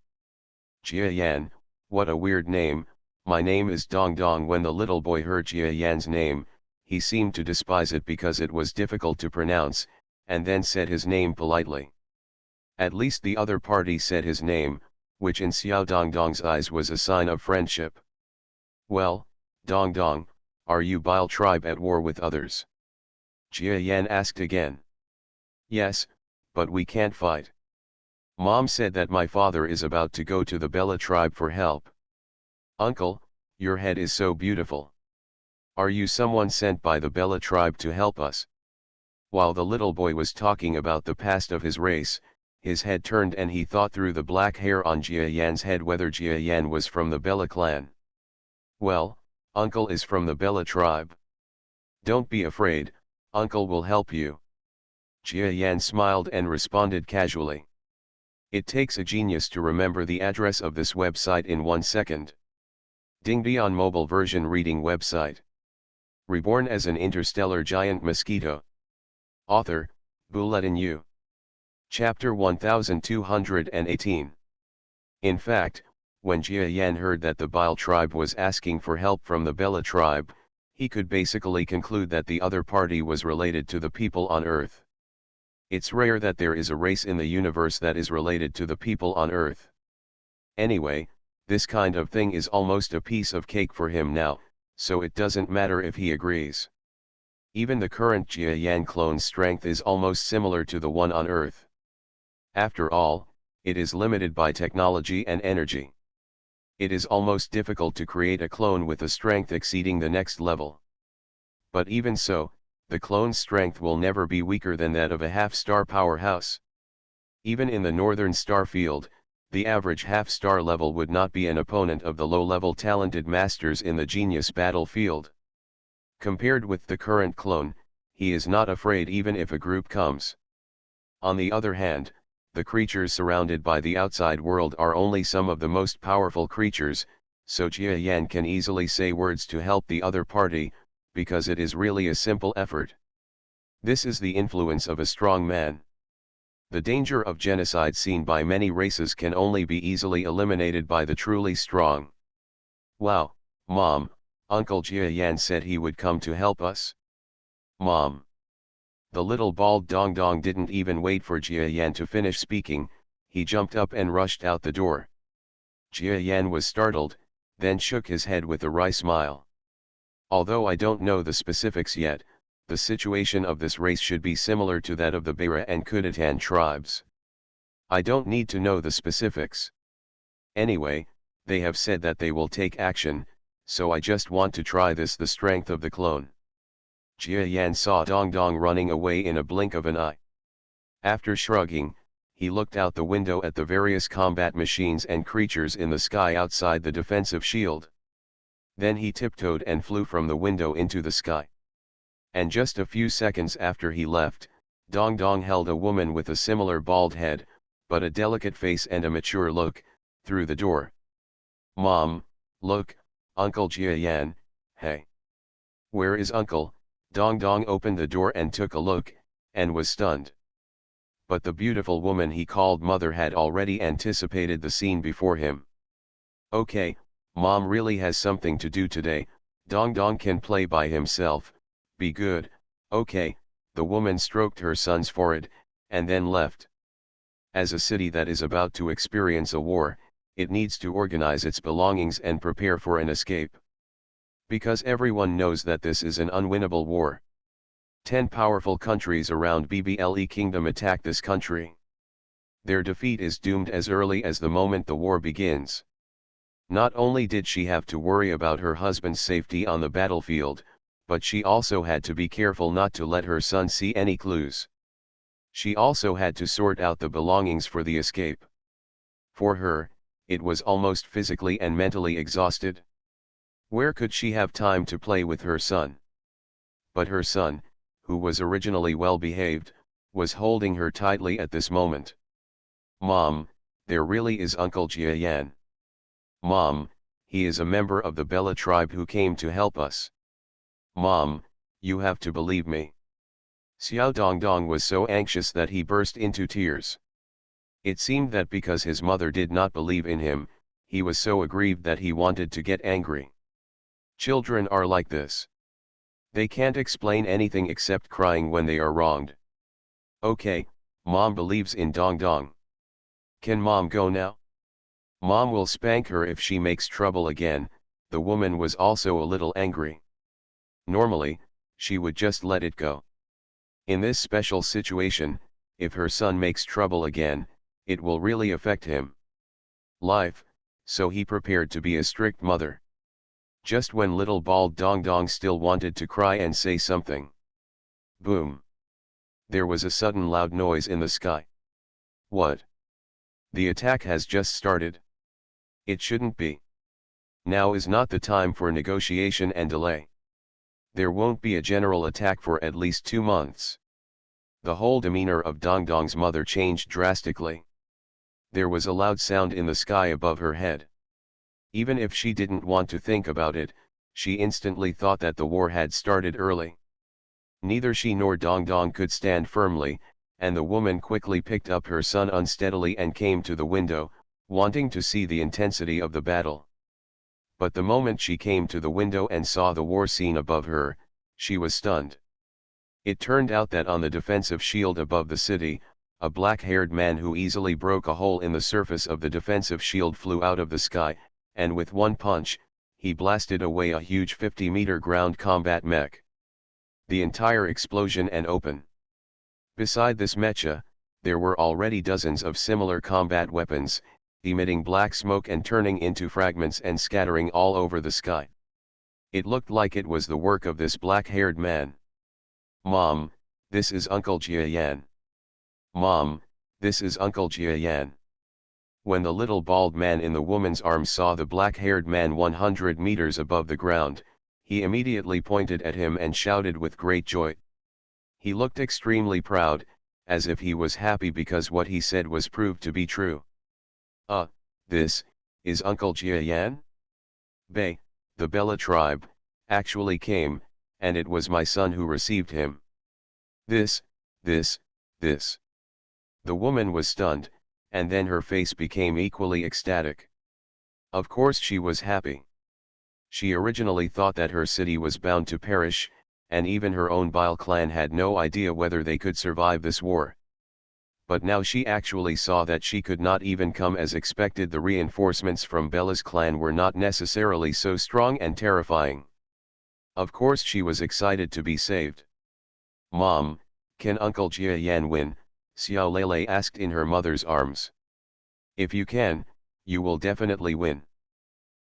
Jiayan, What a weird name, my name is Dong Dong. When the little boy heard Jia Yan's name, he seemed to despise it because it was difficult to pronounce, and then said his name politely. At least the other party said his name, which in Xiao Dongdong's eyes was a sign of friendship. Well, Dong Dong, are you Bile tribe at war with others? Jia Yan asked again. Yes, but we can't fight. Mom said that my father is about to go to the Bella tribe for help. Uncle, your head is so beautiful. Are you someone sent by the Bella tribe to help us? While the little boy was talking about the past of his race, his head turned and he thought through the black hair on Jia Yan's head whether Jia Yan was from the Bella clan. Well, Uncle is from the Bella tribe. Don't be afraid, Uncle will help you. Jia Yan smiled and responded casually. It takes a genius to remember the address of this website in 1 second. Dingdion mobile version reading website. Reborn as an interstellar giant mosquito. Author, Bulletin U. Chapter 1218. In fact, when Jia Yan heard that the Bile tribe was asking for help from the Bella tribe, he could basically conclude that the other party was related to the people on Earth. It's rare that there is a race in the universe that is related to the people on Earth. Anyway, this kind of thing is almost a piece of cake for him now, so it doesn't matter if he agrees. Even the current Jia Yan clone's strength is almost similar to the one on Earth. After all, it is limited by technology and energy. It is almost difficult to create a clone with a strength exceeding the next level. But even so, the clone's strength will never be weaker than that of a half-star powerhouse. Even in the northern star field, the average half-star level would not be an opponent of the low-level talented masters in the genius battlefield. Compared with the current clone, he is not afraid even if a group comes. On the other hand, the creatures surrounded by the outside world are only some of the most powerful creatures, so Jia Yan can easily say words to help the other party, because it is really a simple effort. This is the influence of a strong man. The danger of genocide seen by many races can only be easily eliminated by the truly strong. Wow, Mom, Uncle Jia Yan said he would come to help us. Mom. The little bald Dong Dong didn't even wait for Jia Yan to finish speaking, he jumped up and rushed out the door. Jia Yan was startled, then shook his head with a wry smile. Although I don't know the specifics yet, the situation of this race should be similar to that of the Beira and Kudatan tribes. I don't need to know the specifics. Anyway, they have said that they will take action, so I just want to try this, the strength of the clone. Jia Yan saw Dong Dong running away in a blink of an eye. After shrugging, he looked out the window at the various combat machines and creatures in the sky outside the defensive shield. Then he tiptoed and flew from the window into the sky. And just a few seconds after he left, Dong Dong held a woman with a similar bald head, but a delicate face and a mature look, through the door. Mom, look, Uncle Jia Yan, hey. Where is Uncle? Dong Dong opened the door and took a look, and was stunned. But the beautiful woman he called mother had already anticipated the scene before him. Okay, Mom really has something to do today, Dong Dong can play by himself, be good, okay, the woman stroked her son's forehead, and then left. As a city that is about to experience a war, it needs to organize its belongings and prepare for an escape. Because everyone knows that this is an unwinnable war. 10 powerful countries around BBLE Kingdom attack this country. Their defeat is doomed as early as the moment the war begins. Not only did she have to worry about her husband's safety on the battlefield, but she also had to be careful not to let her son see any clues. She also had to sort out the belongings for the escape. For her, it was almost physically and mentally exhausted. Where could she have time to play with her son? But her son, who was originally well behaved, was holding her tightly at this moment. Mom, there really is Uncle Jia Yan. Mom, he is a member of the Bella tribe who came to help us. Mom, you have to believe me. Xiao Dongdong was so anxious that he burst into tears. It seemed that because his mother did not believe in him, he was so aggrieved that he wanted to get angry. Children are like this. They can't explain anything except crying when they are wronged. Okay, mom believes in dong dong. Can mom go now? Mom will spank her if she makes trouble again. The woman was also a little angry. Normally, she would just let it go. In this special situation, if her son makes trouble again, it will really affect him. Life, so he prepared to be a strict mother. Just when little bald dong dong still wanted to cry and say something. Boom. There was a sudden loud noise in the sky. What? The attack has just started. It shouldn't be. Now is not the time for negotiation and delay. There won't be a general attack for at least 2 months. The whole demeanor of Dong Dong's mother changed drastically. There was a loud sound in the sky above her head. Even if she didn't want to think about it, she instantly thought that the war had started early. Neither she nor Dong Dong could stand firmly, and the woman quickly picked up her son unsteadily and came to the window, wanting to see the intensity of the battle. But the moment she came to the window and saw the war scene above her, she was stunned. It turned out that on the defensive shield above the city, a black-haired man who easily broke a hole in the surface of the defensive shield flew out of the sky, and with one punch, he blasted away a huge 50-meter ground combat mech. The entire explosion and open. Beside this mecha, there were already dozens of similar combat weapons, emitting black smoke and turning into fragments and scattering all over the sky. It looked like it was the work of this black-haired man. Mom, this is Uncle Jiayan. Mom, this is Uncle Jiayan. When the little bald man in the woman's arms saw the black-haired man 100 meters above the ground, he immediately pointed at him and shouted with great joy. He looked extremely proud, as if he was happy because what he said was proved to be true. This is Uncle Jiayan? Bay, the Bella tribe, actually came, and it was my son who received him. This. The woman was stunned, and then her face became equally ecstatic. Of course she was happy. She originally thought that her city was bound to perish, and even her own Bile clan had no idea whether they could survive this war. But now she actually saw that she could not even come as expected. The reinforcements from Bella's clan were not necessarily so strong and terrifying. Of course she was excited to be saved. Mom, can Uncle Jiayan win? Xiao Lele asked in her mother's arms. If you can, you will definitely win.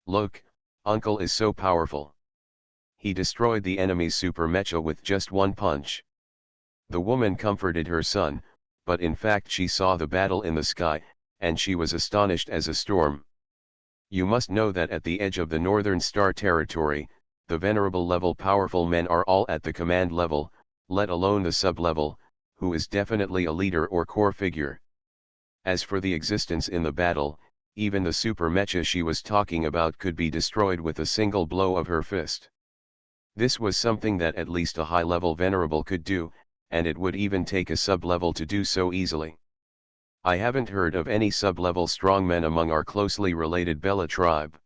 Look, Uncle is so powerful. He destroyed the enemy's super mecha with just one punch. The woman comforted her son, but in fact she saw the battle in the sky, and she was astonished as a storm. You must know that at the edge of the Northern Star territory, the venerable level powerful men are all at the command level, let alone the sub-level, who is definitely a leader or core figure. As for the existence in the battle, even the super mecha she was talking about could be destroyed with a single blow of her fist. This was something that at least a high-level venerable could do, and it would even take a sub-level to do so easily. I haven't heard of any sub-level strongmen among our closely related Bella tribe.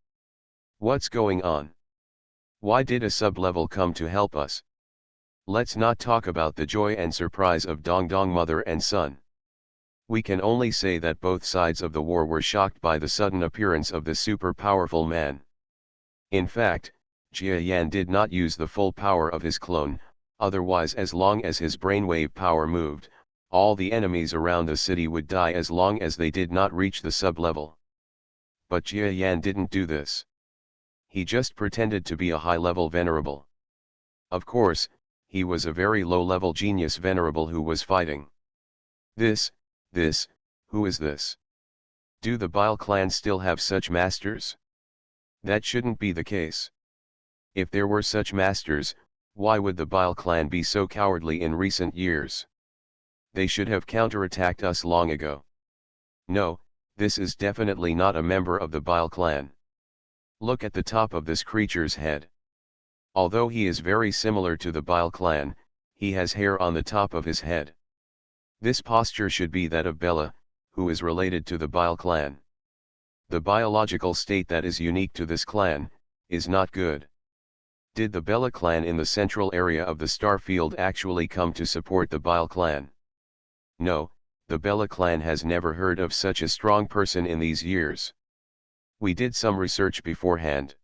What's going on? Why did a sub-level come to help us? Let's not talk about the joy and surprise of Dong Dong mother and son. We can only say that both sides of the war were shocked by the sudden appearance of this super powerful man. In fact, Jiayan did not use the full power of his clone, otherwise as long as his brainwave power moved, all the enemies around the city would die as long as they did not reach the sub-level. But Jiayan didn't do this. He just pretended to be a high-level venerable. Of course, he was a very low-level genius venerable who was fighting. Who is this? Do the Bile clan still have such masters? That shouldn't be the case. If there were such masters, why would the Bile clan be so cowardly in recent years? They should have counterattacked us long ago. No, this is definitely not a member of the Bile clan. Look at the top of this creature's head. Although he is very similar to the Bile clan, he has hair on the top of his head. This posture should be that of Bella, who is related to the Bile clan. The biological state that is unique to this clan, is not good. Did the Bella clan in the central area of the star field actually come to support the Bile clan? No, the Bella clan has never heard of such a strong person in these years. We did some research beforehand.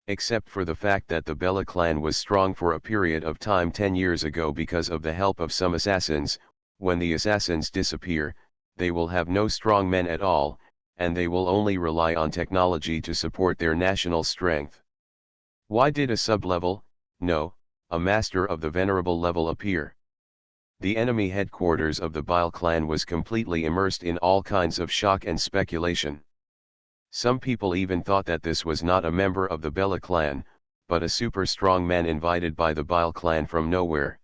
Except for the fact that the Bella clan was strong for a period of time 10 years ago because of the help of some assassins. When the assassins disappear, they will have no strong men at all, and they will only rely on technology to support their national strength. Why did a sub-level, no, a master of the venerable level appear? The enemy headquarters of the Bile clan was completely immersed in all kinds of shock and speculation. Some people even thought that this was not a member of the Bella clan, but a super strong man invited by the Bile clan from nowhere.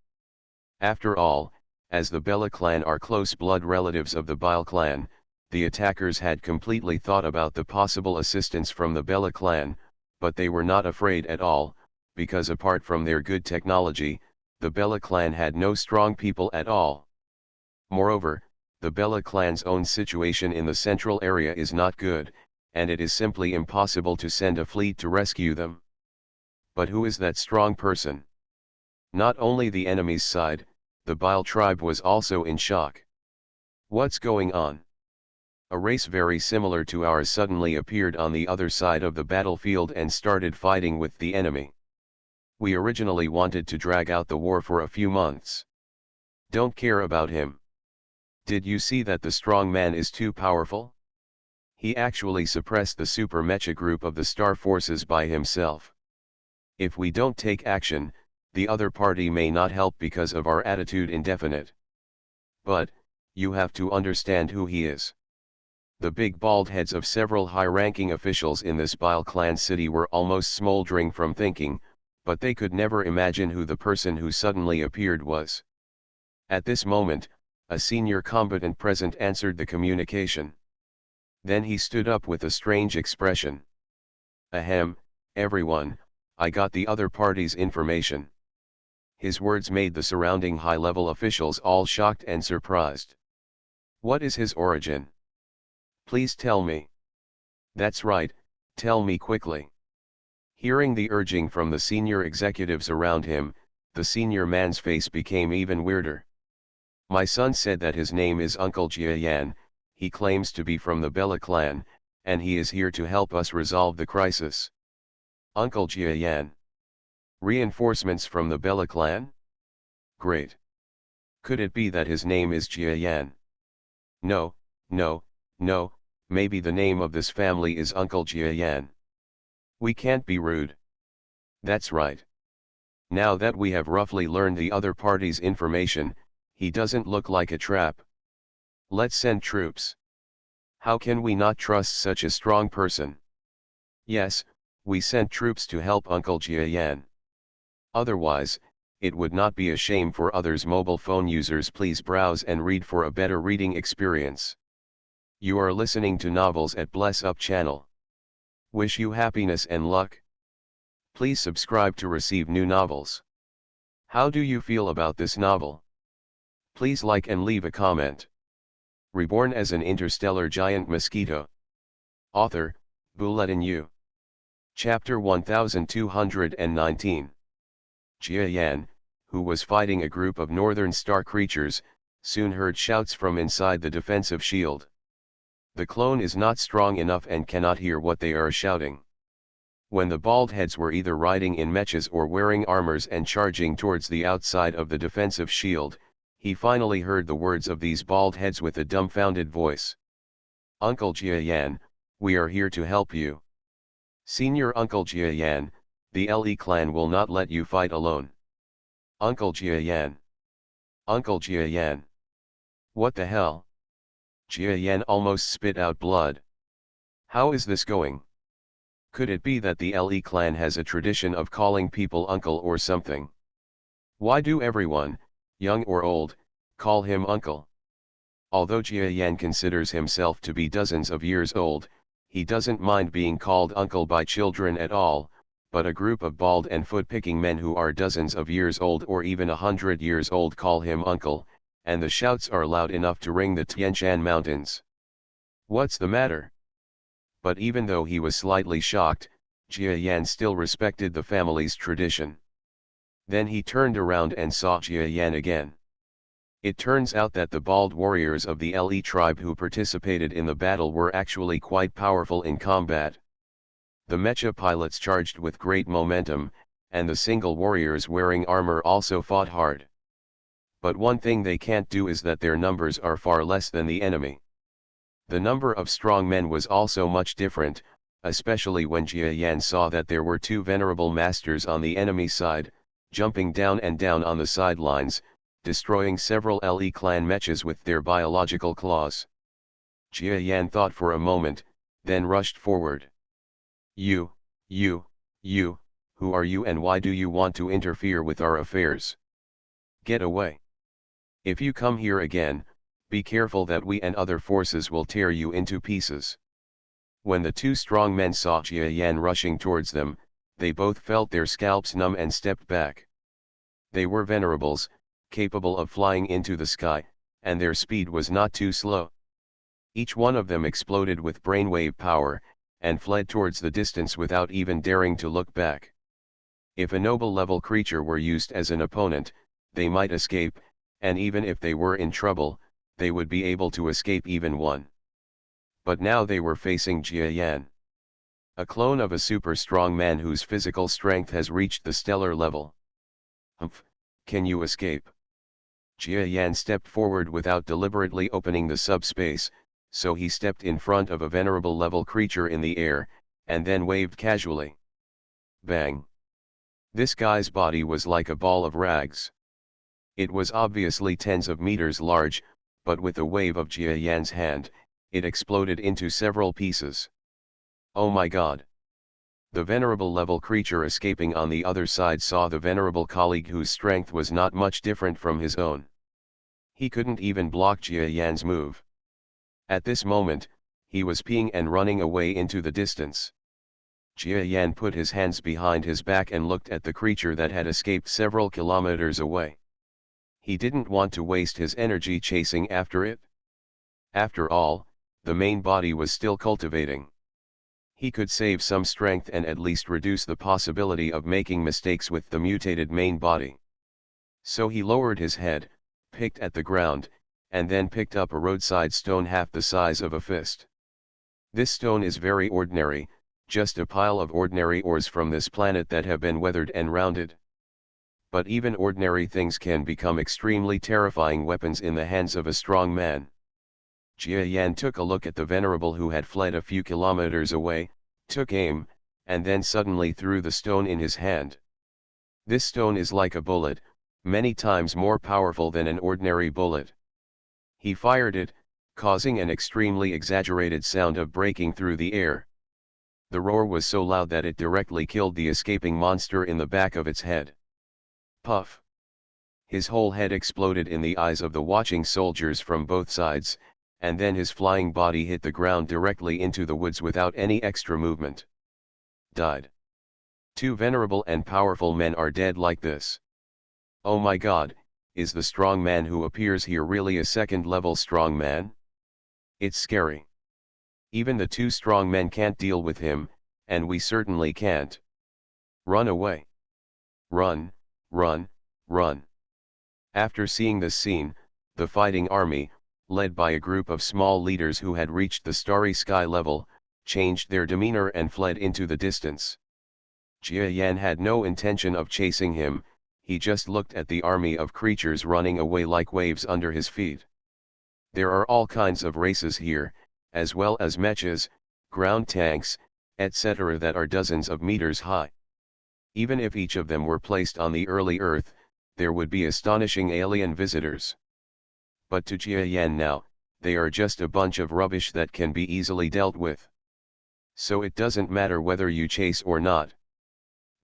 After all, as the Bella clan are close blood relatives of the Bile clan, the attackers had completely thought about the possible assistance from the Bella clan, but they were not afraid at all, because apart from their good technology, the Bella clan had no strong people at all. Moreover, the Bella clan's own situation in the central area is not good, and it is simply impossible to send a fleet to rescue them. But who is that strong person? Not only the enemy's side, the Bile tribe was also in shock. What's going on? A race very similar to ours suddenly appeared on the other side of the battlefield and started fighting with the enemy. We originally wanted to drag out the war for a few months. Don't care about him. Did you see that the strong man is too powerful? He actually suppressed the super mecha group of the star forces by himself. If we don't take action, the other party may not help because of our attitude indefinite. But, you have to understand who he is. The big bald heads of several high-ranking officials in this Bile clan city were almost smoldering from thinking, but they could never imagine who the person who suddenly appeared was. At this moment, a senior combatant present answered the communication. Then he stood up with a strange expression. Ahem, everyone, I got the other party's information. His words made the surrounding high-level officials all shocked and surprised. What is his origin? Please tell me. That's right, tell me quickly. Hearing the urging from the senior executives around him, the senior man's face became even weirder. My son said that his name is Uncle Jiayan. He claims to be from the Bella clan, and he is here to help us resolve the crisis. Uncle Jiayan. Reinforcements from the Bella clan? Great. Could it be that his name is Jiayan? No, no, no, maybe the name of this family is Uncle Jiayan. We can't be rude. That's right. Now that we have roughly learned the other party's information, he doesn't look like a trap. Let's send troops. How can we not trust such a strong person? Yes, we sent troops to help Uncle Jiayan. Otherwise, it would not be a shame for others. Mobile phone users, please browse and read for a better reading experience. You are listening to Novels at Bless Up channel. Wish you happiness and luck. Please subscribe to receive new novels. How do you feel about this novel? Please like and leave a comment. Reborn as an interstellar giant mosquito. Author, Bulletin U. Chapter 1219. Jia Yan, who was fighting a group of northern star creatures, soon heard shouts from inside the defensive shield. The clone is not strong enough and cannot hear what they are shouting. When the bald heads were either riding in mechas or wearing armors and charging towards the outside of the defensive shield, he finally heard the words of these bald heads with a dumbfounded voice. Uncle Jiayan, we are here to help you. Senior Uncle Jiayan, the Le clan will not let you fight alone. Uncle Jiayan. Uncle Jiayan. What the hell? Jiayan almost spit out blood. How is this going? Could it be that the Le clan has a tradition of calling people uncle or something? Why do everyone, young or old, call him uncle? Although Jiayan considers himself to be dozens of years old, he doesn't mind being called uncle by children at all, but a group of bald and foot-picking men who are dozens of years old or even 100 years old call him uncle, and the shouts are loud enough to ring the Tian Shan mountains. What's the matter? But even though he was slightly shocked, Jia Yan still respected the family's tradition. Then he turned around and saw Jia Yan again. It turns out that the bald warriors of the Le tribe who participated in the battle were actually quite powerful in combat. The mecha pilots charged with great momentum, and the single warriors wearing armor also fought hard. But one thing they can't do is that their numbers are far less than the enemy. The number of strong men was also much different, especially when Jia Yan saw that there were two venerable masters on the enemy side, jumping down and down on the sidelines, destroying several Le clan mechas with their biological claws. Jia Yan thought for a moment, then rushed forward. You, who are you and why do you want to interfere with our affairs? Get away. If you come here again, be careful that we and other forces will tear you into pieces. When the two strong men saw Jia Yan rushing towards them, they both felt their scalps numb and stepped back. They were venerables, capable of flying into the sky, and their speed was not too slow. Each one of them exploded with brainwave power, and fled towards the distance without even daring to look back. If a noble-level creature were used as an opponent, they might escape, and even if they were in trouble, they would be able to escape even one. But now they were facing Jia Yan, a clone of a super strong man whose physical strength has reached the stellar level. Humph, can you escape? Jia Yan stepped forward without deliberately opening the subspace, so he stepped in front of a venerable level creature in the air, and then waved casually. Bang! This guy's body was like a ball of rags. It was obviously tens of meters large, but with a wave of Jia Yan's hand, it exploded into several pieces. Oh my god! The venerable level creature escaping on the other side saw the venerable colleague whose strength was not much different from his own. He couldn't even block Jia Yan's move. At this moment, he was peeing and running away into the distance. Jia Yan put his hands behind his back and looked at the creature that had escaped several kilometers away. He didn't want to waste his energy chasing after it. After all, the main body was still cultivating. He could save some strength and at least reduce the possibility of making mistakes with the mutated main body. So he lowered his head, picked at the ground, and then picked up a roadside stone half the size of a fist. This stone is very ordinary, just a pile of ordinary ores from this planet that have been weathered and rounded. But even ordinary things can become extremely terrifying weapons in the hands of a strong man. Jia Yan took a look at the venerable who had fled a few kilometers away, took aim, and then suddenly threw the stone in his hand. This stone is like a bullet, many times more powerful than an ordinary bullet. He fired it, causing an extremely exaggerated sound of breaking through the air. The roar was so loud that it directly killed the escaping monster in the back of its head. Puff! His whole head exploded in the eyes of the watching soldiers from both sides, and then his flying body hit the ground directly into the woods without any extra movement. Died. Two venerable and powerful men are dead like this. Oh my god, is the strong man who appears here really a second-level strong man? It's scary. Even the two strong men can't deal with him, and we certainly can't. Run away. Run, run, run. After seeing this scene, the fighting army, led by a group of small leaders who had reached the starry sky level, changed their demeanor and fled into the distance. Jia Yan had no intention of chasing him, he just looked at the army of creatures running away like waves under his feet. There are all kinds of races here, as well as mechas, ground tanks, etc. that are dozens of meters high. Even if each of them were placed on the early Earth, there would be astonishing alien visitors. But to Jia Yan now, they are just a bunch of rubbish that can be easily dealt with. So it doesn't matter whether you chase or not.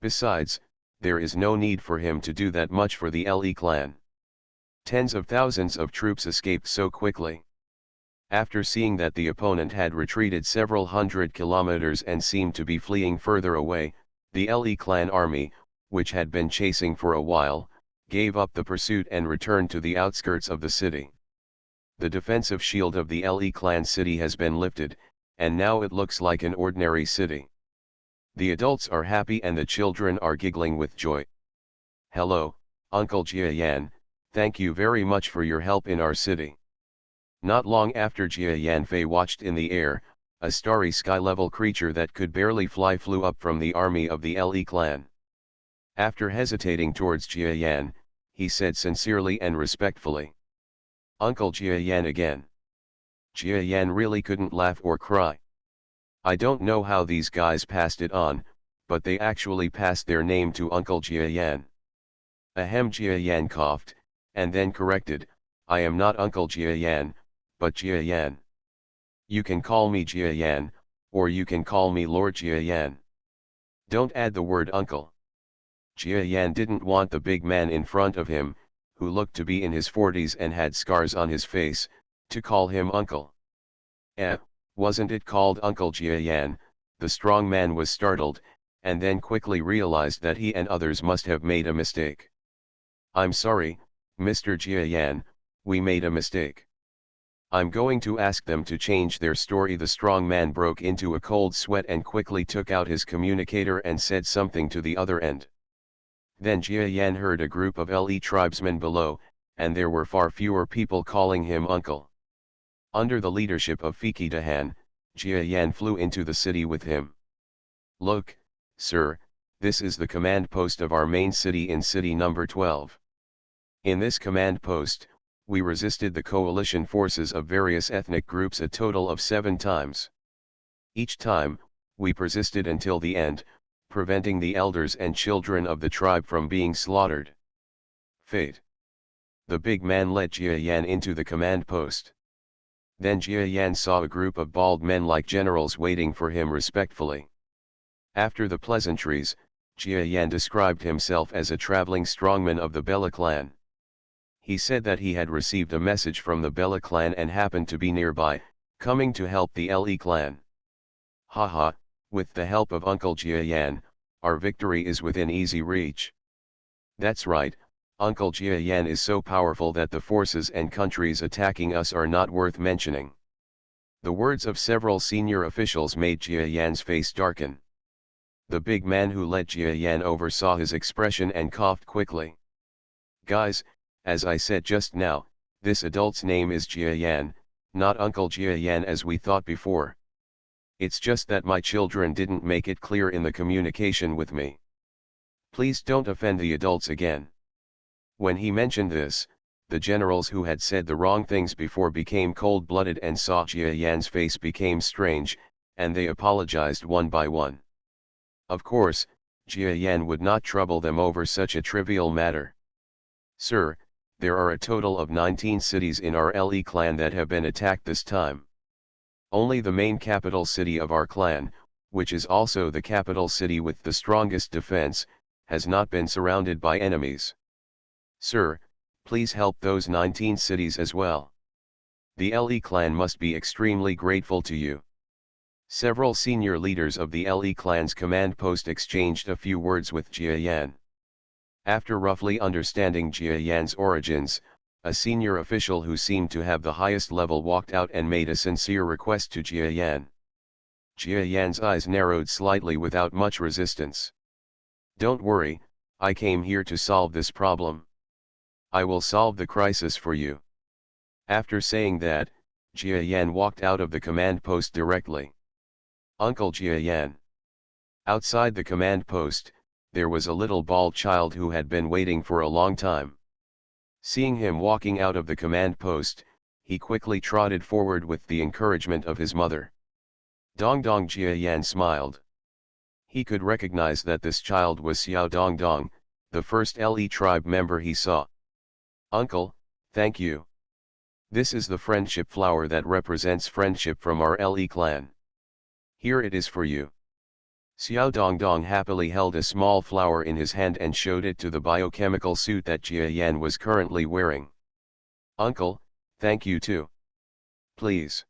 Besides, there is no need for him to do that much for the Le clan. Tens of thousands of troops escaped so quickly. After seeing that the opponent had retreated several hundred kilometers and seemed to be fleeing further away, the Le clan army, which had been chasing for a while, gave up the pursuit and returned to the outskirts of the city. The defensive shield of the Le clan city has been lifted, and now it looks like an ordinary city. The adults are happy and the children are giggling with joy. Hello, Uncle Jiayan, thank you very much for your help in our city. Not long after Jia Yanfei watched in the air, a starry sky-level creature that could barely fly flew up from the army of the Le clan. After hesitating towards Jia Yan, he said sincerely and respectfully, "Uncle Jia Yan again." Jia Yan really couldn't laugh or cry. I don't know how these guys passed it on, but they actually passed their name to Uncle Jia Yan. Ahem, Jia Yan coughed, and then corrected, "I am not Uncle Jia Yan, but Jia Yan. You can call me Jia Yan, or you can call me Lord Jia Yan. Don't add the word uncle." Jia Yan didn't want the big man in front of him, who looked to be in his 40s and had scars on his face, to call him uncle. Wasn't it called Uncle Jia Yan? The strong man was startled, and then quickly realized that he and others must have made a mistake. "I'm sorry, Mr. Jia Yan, we made a mistake. I'm going to ask them to change their story." The strong man broke into a cold sweat and quickly took out his communicator and said something to the other end. Then Jia Yan heard a group of Le tribesmen below, and there were far fewer people calling him uncle. Under the leadership of Fiki Dahan, Jia Yan flew into the city with him. "Look, sir, this is the command post of our main city in city number 12. In this command post, we resisted the coalition forces of various ethnic groups a total of 7 times. Each time, we persisted until the end, preventing the elders and children of the tribe from being slaughtered. Fate." The big man led Jia Yan into the command post. Then Jia Yan saw a group of bald men like generals waiting for him respectfully. After the pleasantries, Jia Yan described himself as a traveling strongman of the Bella clan. He said that he had received a message from the Bella clan and happened to be nearby, coming to help the Le clan. "Haha, with the help of Uncle Jia Yan, our victory is within easy reach." "That's right, Uncle Jia Yan is so powerful that the forces and countries attacking us are not worth mentioning." The words of several senior officials made Jia Yan's face darken. The big man who led Jia Yan oversaw his expression and coughed quickly. "Guys, as I said just now, this adult's name is Jia Yan, not Uncle Jia Yan as we thought before. It's just that my children didn't make it clear in the communication with me. Please don't offend the adults again." When he mentioned this, the generals who had said the wrong things before became cold-blooded and saw Jia Yan's face became strange, and they apologized one by one. Of course, Jia Yan would not trouble them over such a trivial matter. "Sir, there are a total of 19 cities in our Le clan that have been attacked this time. Only the main capital city of our clan, which is also the capital city with the strongest defense, has not been surrounded by enemies. Sir, please help those 19 cities as well. The Le clan must be extremely grateful to you." Several senior leaders of the Le clan's command post exchanged a few words with Jia Yan. After roughly understanding Jia Yan's origins, a senior official who seemed to have the highest level walked out and made a sincere request to Jia Yan. Jia Yan's eyes narrowed slightly without much resistance. "Don't worry, I came here to solve this problem. I will solve the crisis for you." After saying that, Jia Yan walked out of the command post directly. "Uncle Jia Yan." Outside the command post, there was a little bald child who had been waiting for a long time. Seeing him walking out of the command post, he quickly trotted forward with the encouragement of his mother. Dong Dong. Jia Yan smiled. He could recognize that this child was Xiao Dong Dong, the first Le tribe member he saw. "Uncle, thank you. This is the friendship flower that represents friendship from our Le clan. Here it is for you." Xiao Dong Dong happily held a small flower in his hand and showed it to the biochemical suit that Jia Yan was currently wearing. "Uncle, thank you too. Please."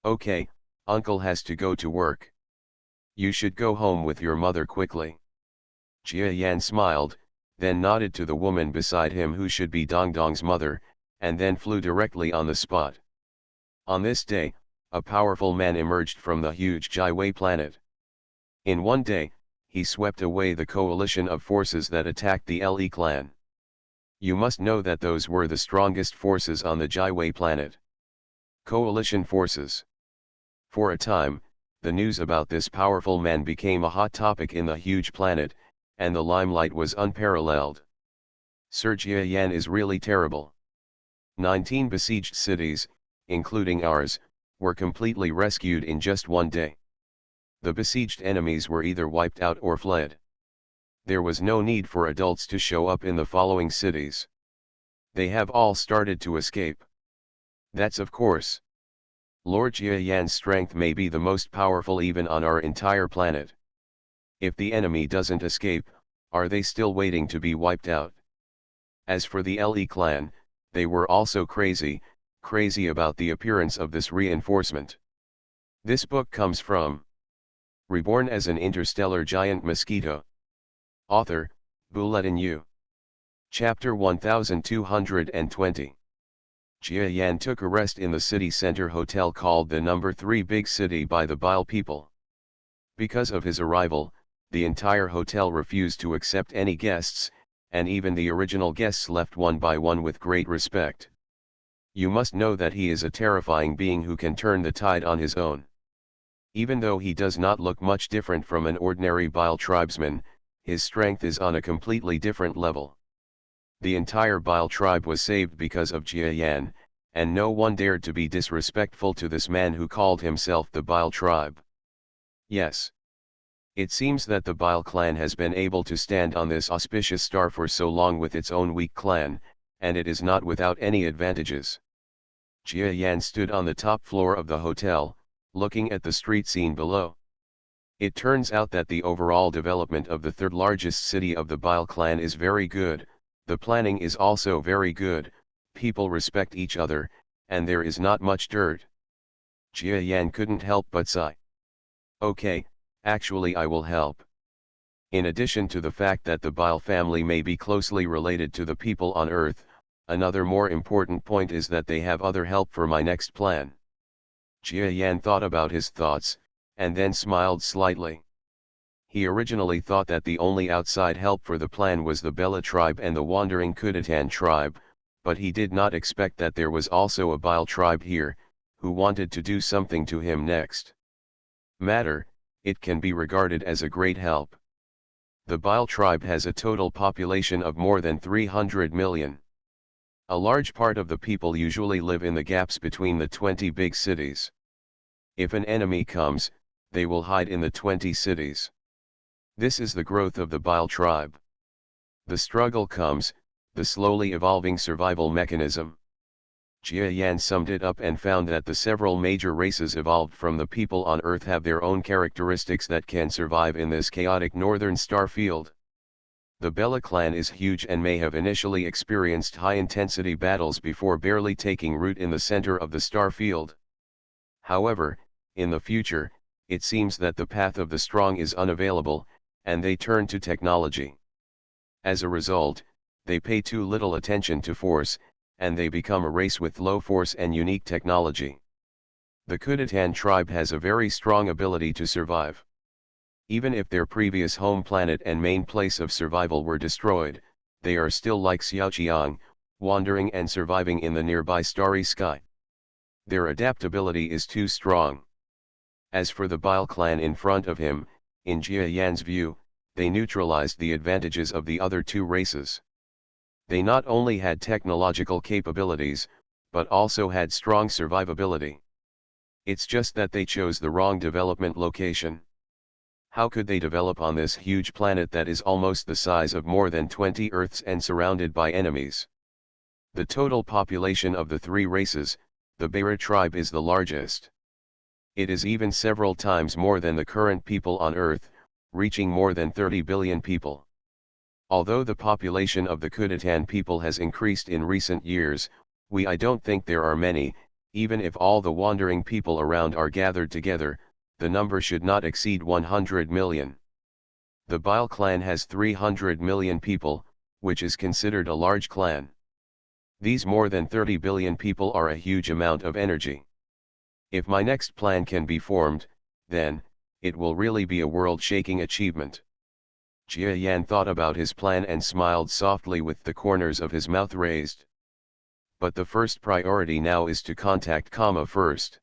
"Okay, Uncle has to go to work. You should go home with your mother quickly." Jia Yan smiled, then nodded to the woman beside him who should be Dong Dong's mother, and then flew directly on the spot. On this day, a powerful man emerged from the huge Jiwei planet. In one day, he swept away the coalition of forces that attacked the Le clan. You must know that those were the strongest forces on the Jiwei planet. Coalition forces. For a time, the news about this powerful man became a hot topic in the huge planet, and the limelight was unparalleled. Sir Jia Yan is really terrible. 19 besieged cities, including ours, were completely rescued in just one day. The besieged enemies were either wiped out or fled. There was no need for adults to show up in the following cities. They have all started to escape. That's of course. Lord Jia Yan's strength may be the most powerful even on our entire planet. If the enemy doesn't escape, are they still waiting to be wiped out? As for the Le clan, they were also crazy about the appearance of this reinforcement. This book comes from Reborn as an Interstellar Giant Mosquito. Author, Bulletin U. Chapter 1220. Jia Yan took a rest in the city center hotel called the No. 3 Big City by the Bile people. Because of his arrival, the entire hotel refused to accept any guests, and even the original guests left one by one with great respect. You must know that he is a terrifying being who can turn the tide on his own. Even though he does not look much different from an ordinary Bile tribesman, his strength is on a completely different level. The entire Bile tribe was saved because of Jia Yan, and no one dared to be disrespectful to this man who called himself the Bile tribe. Yes. It seems that the Bile clan has been able to stand on this auspicious star for so long with its own weak clan, and it is not without any advantages. Jia Yan stood on the top floor of the hotel, looking at the street scene below. It turns out that the overall development of the third largest city of the Bile clan is very good, the planning is also very good, people respect each other, and there is not much dirt. Jia Yan couldn't help but sigh. Okay, actually I will help. In addition to the fact that the Bile family may be closely related to the people on Earth, another more important point is that they have other help for my next plan. Jia Yan thought about his thoughts, and then smiled slightly. He originally thought that the only outside help for the plan was the Bela tribe and the wandering Kudatan tribe, but he did not expect that there was also a Bile tribe here, who wanted to do something to him next. It can be regarded as a great help. The Bile tribe has a total population of more than 300 million. A large part of the people usually live in the gaps between the 20 big cities. If an enemy comes, they will hide in the 20 cities. This is the growth of the Bile tribe. The struggle comes, the slowly evolving survival mechanism. Jia Yan summed it up and found that the several major races evolved from the people on Earth have their own characteristics that can survive in this chaotic northern star field. The Bela clan is huge and may have initially experienced high-intensity battles before barely taking root in the center of the star field. However, in the future, it seems that the path of the strong is unavailable, and they turn to technology. As a result, they pay too little attention to force, and they become a race with low force and unique technology. The Kudatan tribe has a very strong ability to survive. Even if their previous home planet and main place of survival were destroyed, they are still like Xiaoqiang, wandering and surviving in the nearby starry sky. Their adaptability is too strong. As for the Bile clan in front of him, in Jia Yan's view, they neutralized the advantages of the other two races. They not only had technological capabilities, but also had strong survivability. It's just that they chose the wrong development location. How could they develop on this huge planet that is almost the size of more than 20 Earths and surrounded by enemies? The total population of the three races, the Bera tribe is the largest. It is even several times more than the current people on Earth, reaching more than 30 billion people. Although the population of the Kudatan people has increased in recent years, I don't think there are many, even if all the wandering people around are gathered together, the number should not exceed 100 million. The Bile clan has 300 million people, which is considered a large clan. These more than 30 billion people are a huge amount of energy. If my next plan can be formed, then, it will really be a world-shaking achievement. Jia Yan thought about his plan and smiled softly with the corners of his mouth raised. But the first priority now is to contact Kama first.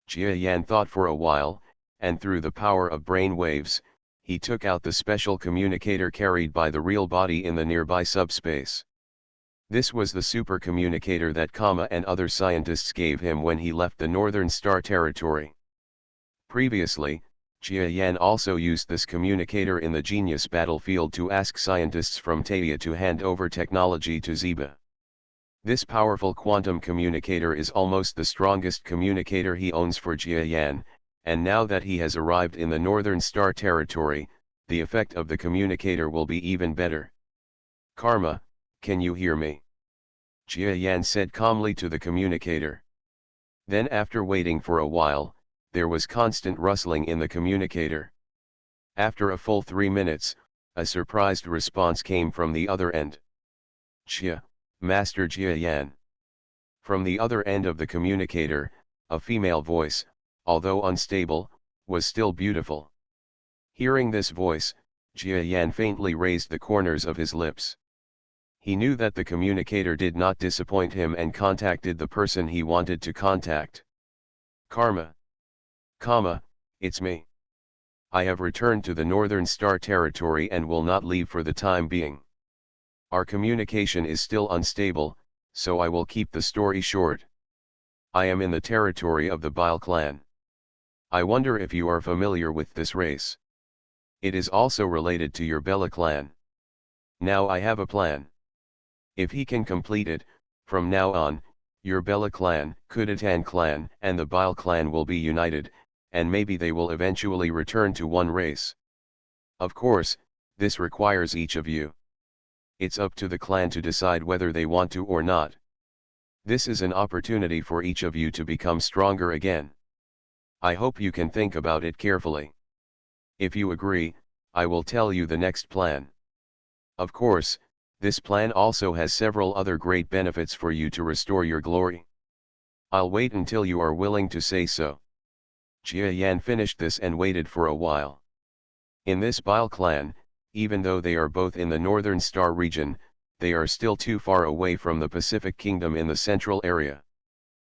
Jia Yan thought for a while, and through the power of brain waves, he took out the special communicator carried by the real body in the nearby subspace. This was the super communicator that Kama and other scientists gave him when he left the Northern Star Territory. Previously, Jia Yan also used this communicator in the Genius battlefield to ask scientists from Taia to hand over technology to Ziba. This powerful quantum communicator is almost the strongest communicator he owns for Jia Yan, and now that he has arrived in the Northern Star Territory, the effect of the communicator will be even better. Karma, can you hear me? Jia Yan said calmly to the communicator. Then after waiting for a while, there was constant rustling in the communicator. After a full 3 minutes, a surprised response came from the other end. Chia, Master Jia Yan. From the other end of the communicator, a female voice, although unstable, was still beautiful. Hearing this voice, Jia Yan faintly raised the corners of his lips. He knew that the communicator did not disappoint him and contacted the person he wanted to contact. Karma. Kama, it's me. I have returned to the Northern Star Territory and will not leave for the time being. Our communication is still unstable, so I will keep the story short. I am in the territory of the Bile clan. I wonder if you are familiar with this race. It is also related to your Bella clan. Now I have a plan. If he can complete it, from now on, your Bella clan, Kudatan clan, and the Bile clan will be united, and maybe they will eventually return to one race. Of course, this requires each of you. It's up to the clan to decide whether they want to or not. This is an opportunity for each of you to become stronger again. I hope you can think about it carefully. If you agree, I will tell you the next plan. Of course, this plan also has several other great benefits for you to restore your glory. I'll wait until you are willing to say so. Jia Yan finished this and waited for a while. In this Bile clan, even though they are both in the Northern Star region, they are still too far away from the Pacific Kingdom in the central area.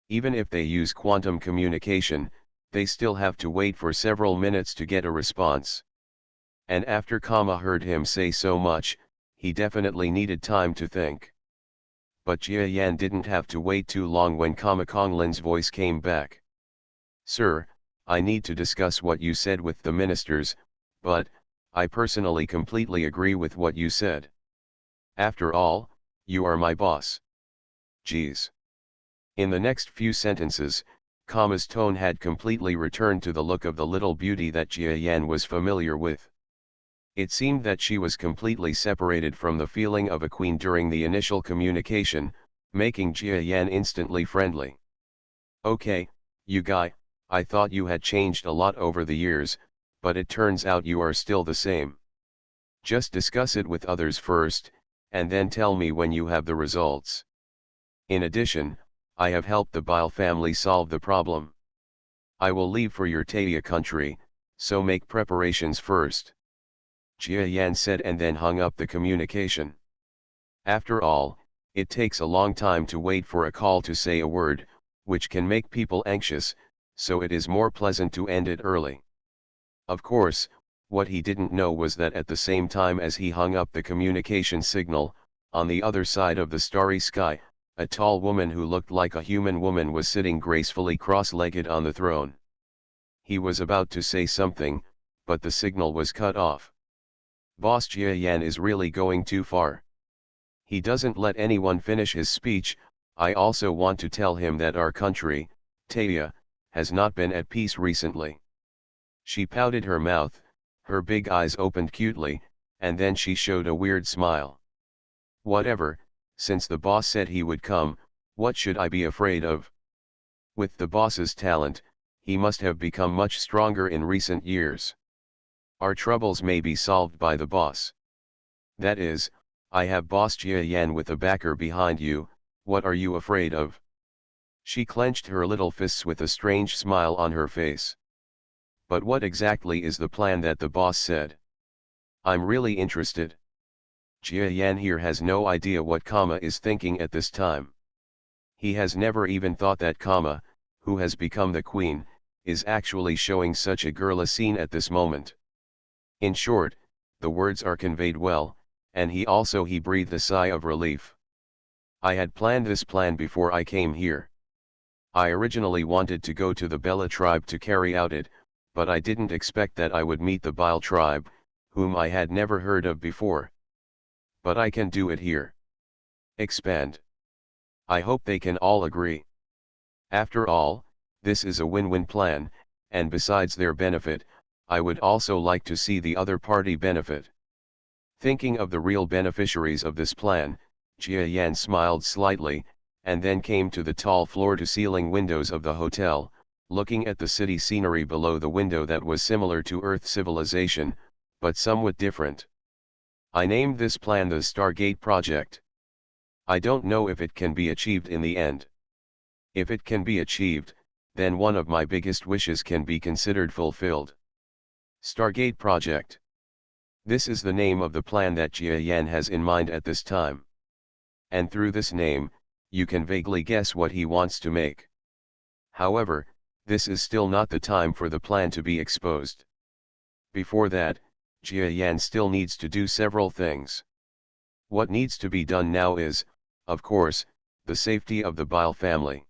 Even if they use quantum communication, they still have to wait for several minutes to get a response. And after Kama heard him say so much, he definitely needed time to think. But Jia Yan didn't have to wait too long when Kama Konglin's voice came back. Sir, I need to discuss what you said with the ministers, but, I personally completely agree with what you said. After all, you are my boss. Geez. In the next few sentences, Kama's tone had completely returned to the look of the little beauty that Jia Yan was familiar with. It seemed that she was completely separated from the feeling of a queen during the initial communication, making Jia Yan instantly friendly. Okay, you guy, I thought you had changed a lot over the years, but it turns out you are still the same. Just discuss it with others first, and then tell me when you have the results. In addition, I have helped the Bile family solve the problem. I will leave for your Taia country, so make preparations first. Jia Yan said and then hung up the communication. After all, it takes a long time to wait for a call to say a word, which can make people anxious, so it is more pleasant to end it early. Of course, what he didn't know was that at the same time as he hung up the communication signal, on the other side of the starry sky, a tall woman who looked like a human woman was sitting gracefully cross-legged on the throne. He was about to say something, but the signal was cut off. Boss Jia Yan is really going too far. He doesn't let anyone finish his speech. I also want to tell him that our country, Taia, has not been at peace recently. She pouted her mouth, her big eyes opened cutely, and then she showed a weird smile. Whatever, since the boss said he would come, what should I be afraid of? With the boss's talent, he must have become much stronger in recent years. Our troubles may be solved by the boss. That is, I have boss Jia Yan with a backer behind you, what are you afraid of? She clenched her little fists with a strange smile on her face. But what exactly is the plan that the boss said? I'm really interested. Jia Yan here has no idea what Kama is thinking at this time. He has never even thought that Kama, who has become the queen, is actually showing such a girly scene at this moment. In short, the words are conveyed well, and he breathed a sigh of relief. I had planned this plan before I came here. I originally wanted to go to the Bella tribe to carry out it, but I didn't expect that I would meet the Bile tribe, whom I had never heard of before. But I can do it here. Expand. I hope they can all agree. After all, this is a win-win plan, and besides their benefit, I would also like to see the other party benefit. Thinking of the real beneficiaries of this plan, Jia Yan smiled slightly, and then came to the tall floor-to-ceiling windows of the hotel, looking at the city scenery below the window that was similar to Earth civilization, but somewhat different. I named this plan the Stargate Project. I don't know if it can be achieved in the end. If it can be achieved, then one of my biggest wishes can be considered fulfilled. Stargate Project. This is the name of the plan that Jia Yan has in mind at this time. And through this name, you can vaguely guess what he wants to make. However, this is still not the time for the plan to be exposed. Before that, Jia Yan still needs to do several things. What needs to be done now is, of course, the safety of the Bile family.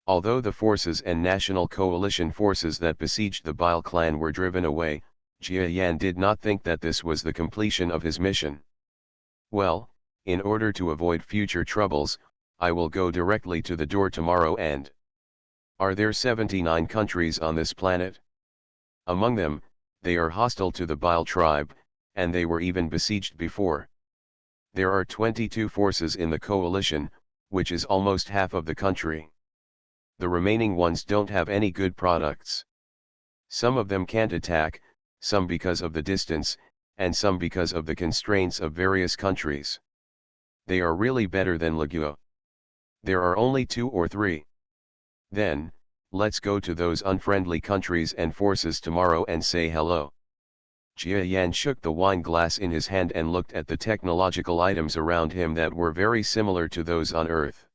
Although the forces and national coalition forces that besieged the Bile clan were driven away, Jia Yan did not think that this was the completion of his mission. Well, in order to avoid future troubles, I will go directly to the door tomorrow and... Are there 79 countries on this planet? Among them, they are hostile to the Bile tribe, and they were even besieged before. There are 22 forces in the coalition, which is almost half of the country. The remaining ones don't have any good products. Some of them can't attack, some because of the distance, and some because of the constraints of various countries. They are really better than Lagua. There are only 2 or 3. Then, let's go to those unfriendly countries and forces tomorrow and say hello. Jia Yan shook the wine glass in his hand and looked at the technological items around him that were very similar to those on Earth.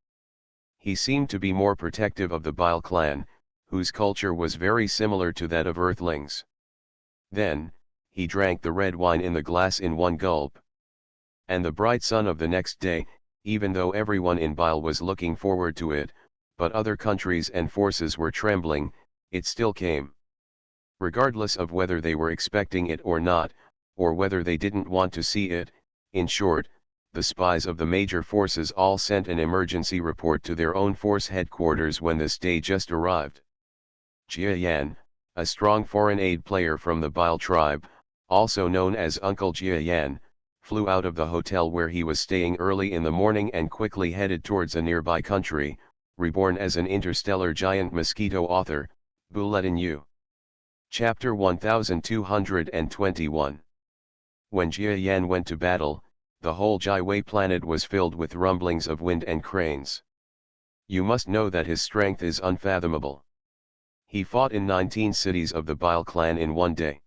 He seemed to be more protective of the Bile clan, whose culture was very similar to that of Earthlings. Then, he drank the red wine in the glass in one gulp. And the bright sun of the next day, even though everyone in Bile was looking forward to it, but other countries and forces were trembling, it still came. Regardless of whether they were expecting it or not, or whether they didn't want to see it, in short, the spies of the major forces all sent an emergency report to their own force headquarters when this day just arrived. Jia Yan, a strong foreign aid player from the Bile tribe, also known as Uncle Jia Yan, flew out of the hotel where he was staying early in the morning and quickly headed towards a nearby country, reborn as an interstellar giant mosquito author, Bulletin U. Chapter 1221. When Jia Yan went to battle, the whole Jiwei planet was filled with rumblings of wind and cranes. You must know that his strength is unfathomable. He fought in 19 cities of the Bile clan in one day.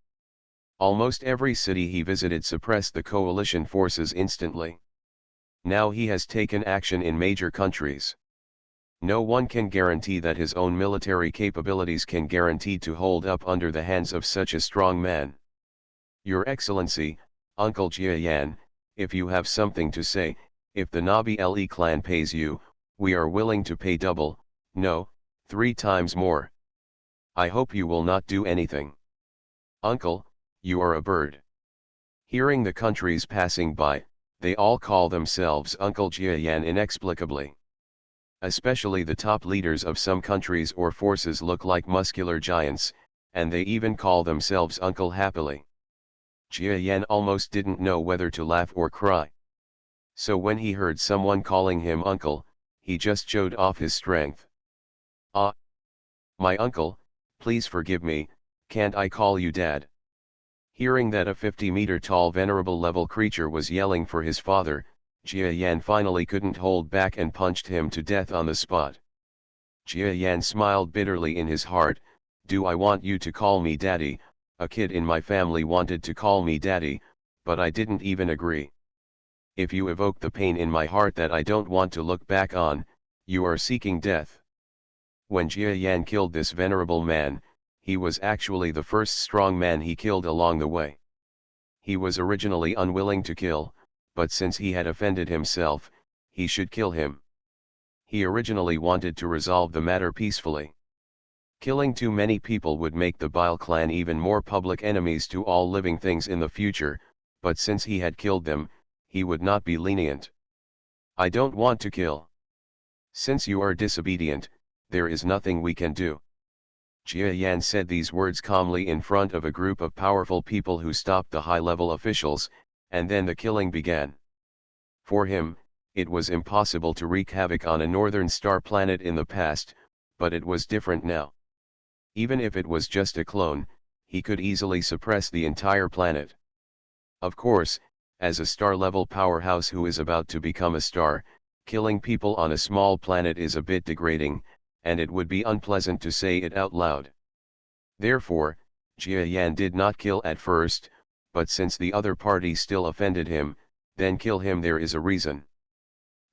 Almost every city he visited suppressed the coalition forces instantly. Now he has taken action in major countries. No one can guarantee that his own military capabilities can guarantee to hold up under the hands of such a strong man. Your Excellency, Uncle Jia Yan, if you have something to say, if the Nabi Le clan pays you, we are willing to pay double, no, 3 times more. I hope you will not do anything. Uncle, you are a bird. Hearing the countries passing by, they all call themselves Uncle Jia Yan inexplicably. Especially the top leaders of some countries or forces look like muscular giants, and they even call themselves Uncle happily. Jia Yan almost didn't know whether to laugh or cry. So when he heard someone calling him uncle, he just showed off his strength. Ah! My uncle, please forgive me, can't I call you dad? Hearing that a 50-meter tall venerable level creature was yelling for his father, Jia Yan finally couldn't hold back and punched him to death on the spot. Jia Yan smiled bitterly in his heart. Do I want you to call me daddy? A kid in my family wanted to call me daddy, but I didn't even agree. If you evoke the pain in my heart that I don't want to look back on, you are seeking death. When Jia Yan killed this venerable man, he was actually the first strong man he killed along the way. He was originally unwilling to kill, but since he had offended himself, he should kill him. He originally wanted to resolve the matter peacefully. Killing too many people would make the Bile clan even more public enemies to all living things in the future, but since he had killed them, he would not be lenient. I don't want to kill. Since you are disobedient, there is nothing we can do. Jia Yan said these words calmly in front of a group of powerful people who stopped the high-level officials, and then the killing began. For him, it was impossible to wreak havoc on a northern star planet in the past, but it was different now. Even if it was just a clone, he could easily suppress the entire planet. Of course, as a star-level powerhouse who is about to become a star, killing people on a small planet is a bit degrading, and it would be unpleasant to say it out loud. Therefore, Jia Yan did not kill at first, but since the other party still offended him, then kill him. There is a reason.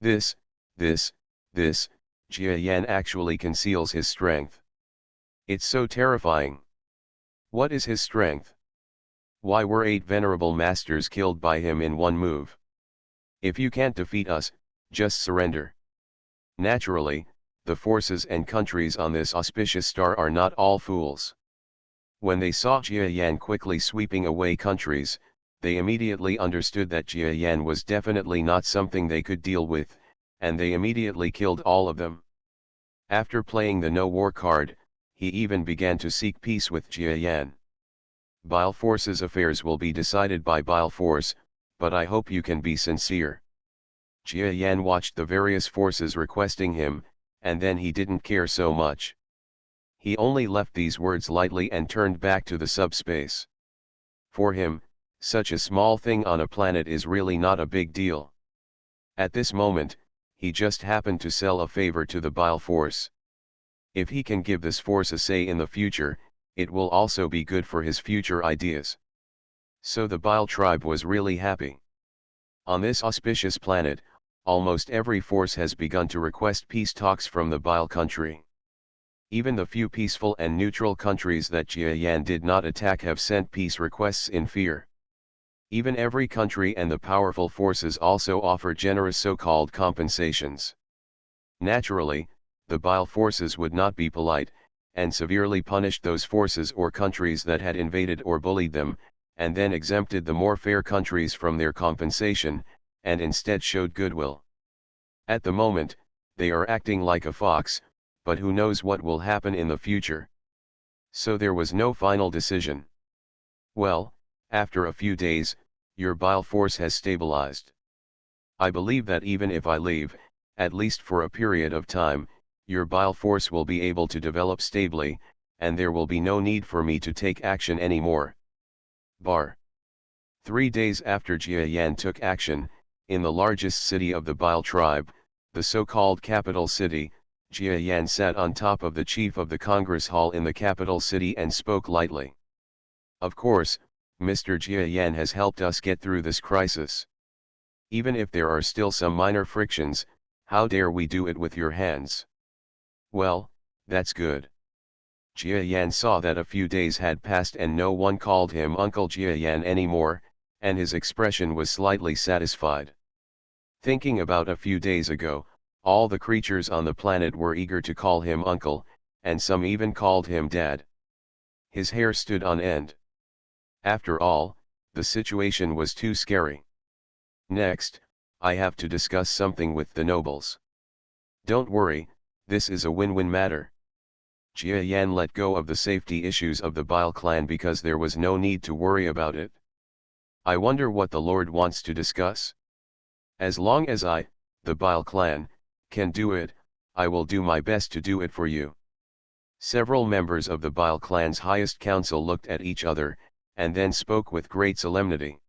This, Jia Yan actually conceals his strength. It's so terrifying. What is his strength? Why were 8 venerable masters killed by him in one move? If you can't defeat us, just surrender. Naturally, the forces and countries on this auspicious star are not all fools. When they saw Jia Yan quickly sweeping away countries, they immediately understood that Jia Yan was definitely not something they could deal with, and they immediately killed all of them. After playing the no war card, he even began to seek peace with Jia Yan. Bile Force's affairs will be decided by Bile Force, but I hope you can be sincere. Jia Yan watched the various forces requesting him, and then he didn't care so much. He only left these words lightly and turned back to the subspace. For him, such a small thing on a planet is really not a big deal. At this moment, he just happened to sell a favor to the Bile Force. If he can give this force a say in the future, it will also be good for his future ideas. So the Bile tribe was really happy. On this auspicious planet, almost every force has begun to request peace talks from the Bile country. Even the few peaceful and neutral countries that Jia Yan did not attack have sent peace requests in fear. Even every country and the powerful forces also offer generous so-called compensations. Naturally, the Bile forces would not be polite, and severely punished those forces or countries that had invaded or bullied them, and then exempted the more fair countries from their compensation, and instead showed goodwill. At the moment, they are acting like a fox, but who knows what will happen in the future. So there was no final decision. Well, after a few days, your Bile force has stabilized. I believe that even if I leave, at least for a period of time, your Bile force will be able to develop stably, and there will be no need for me to take action anymore. 3 days after Jia Yan took action, in the largest city of the Bile tribe, the so-called capital city, Jia Yan sat on top of the chief of the Congress Hall in the capital city and spoke lightly. Of course, Mr. Jia Yan has helped us get through this crisis. Even if there are still some minor frictions, how dare we do it with your hands? Well, that's good. Jia Yan saw that a few days had passed and no one called him Uncle Jia Yan anymore, and his expression was slightly satisfied. Thinking about a few days ago, all the creatures on the planet were eager to call him uncle, and some even called him dad. His hair stood on end. After all, the situation was too scary. Next, I have to discuss something with the nobles. Don't worry, this is a win-win matter. Jia Yan let go of the safety issues of the Bile clan because there was no need to worry about it. I wonder what the Lord wants to discuss. As long as I, the Bile clan, can do it, I will do my best to do it for you. Several members of the Bile clan's highest council looked at each other, and then spoke with great solemnity.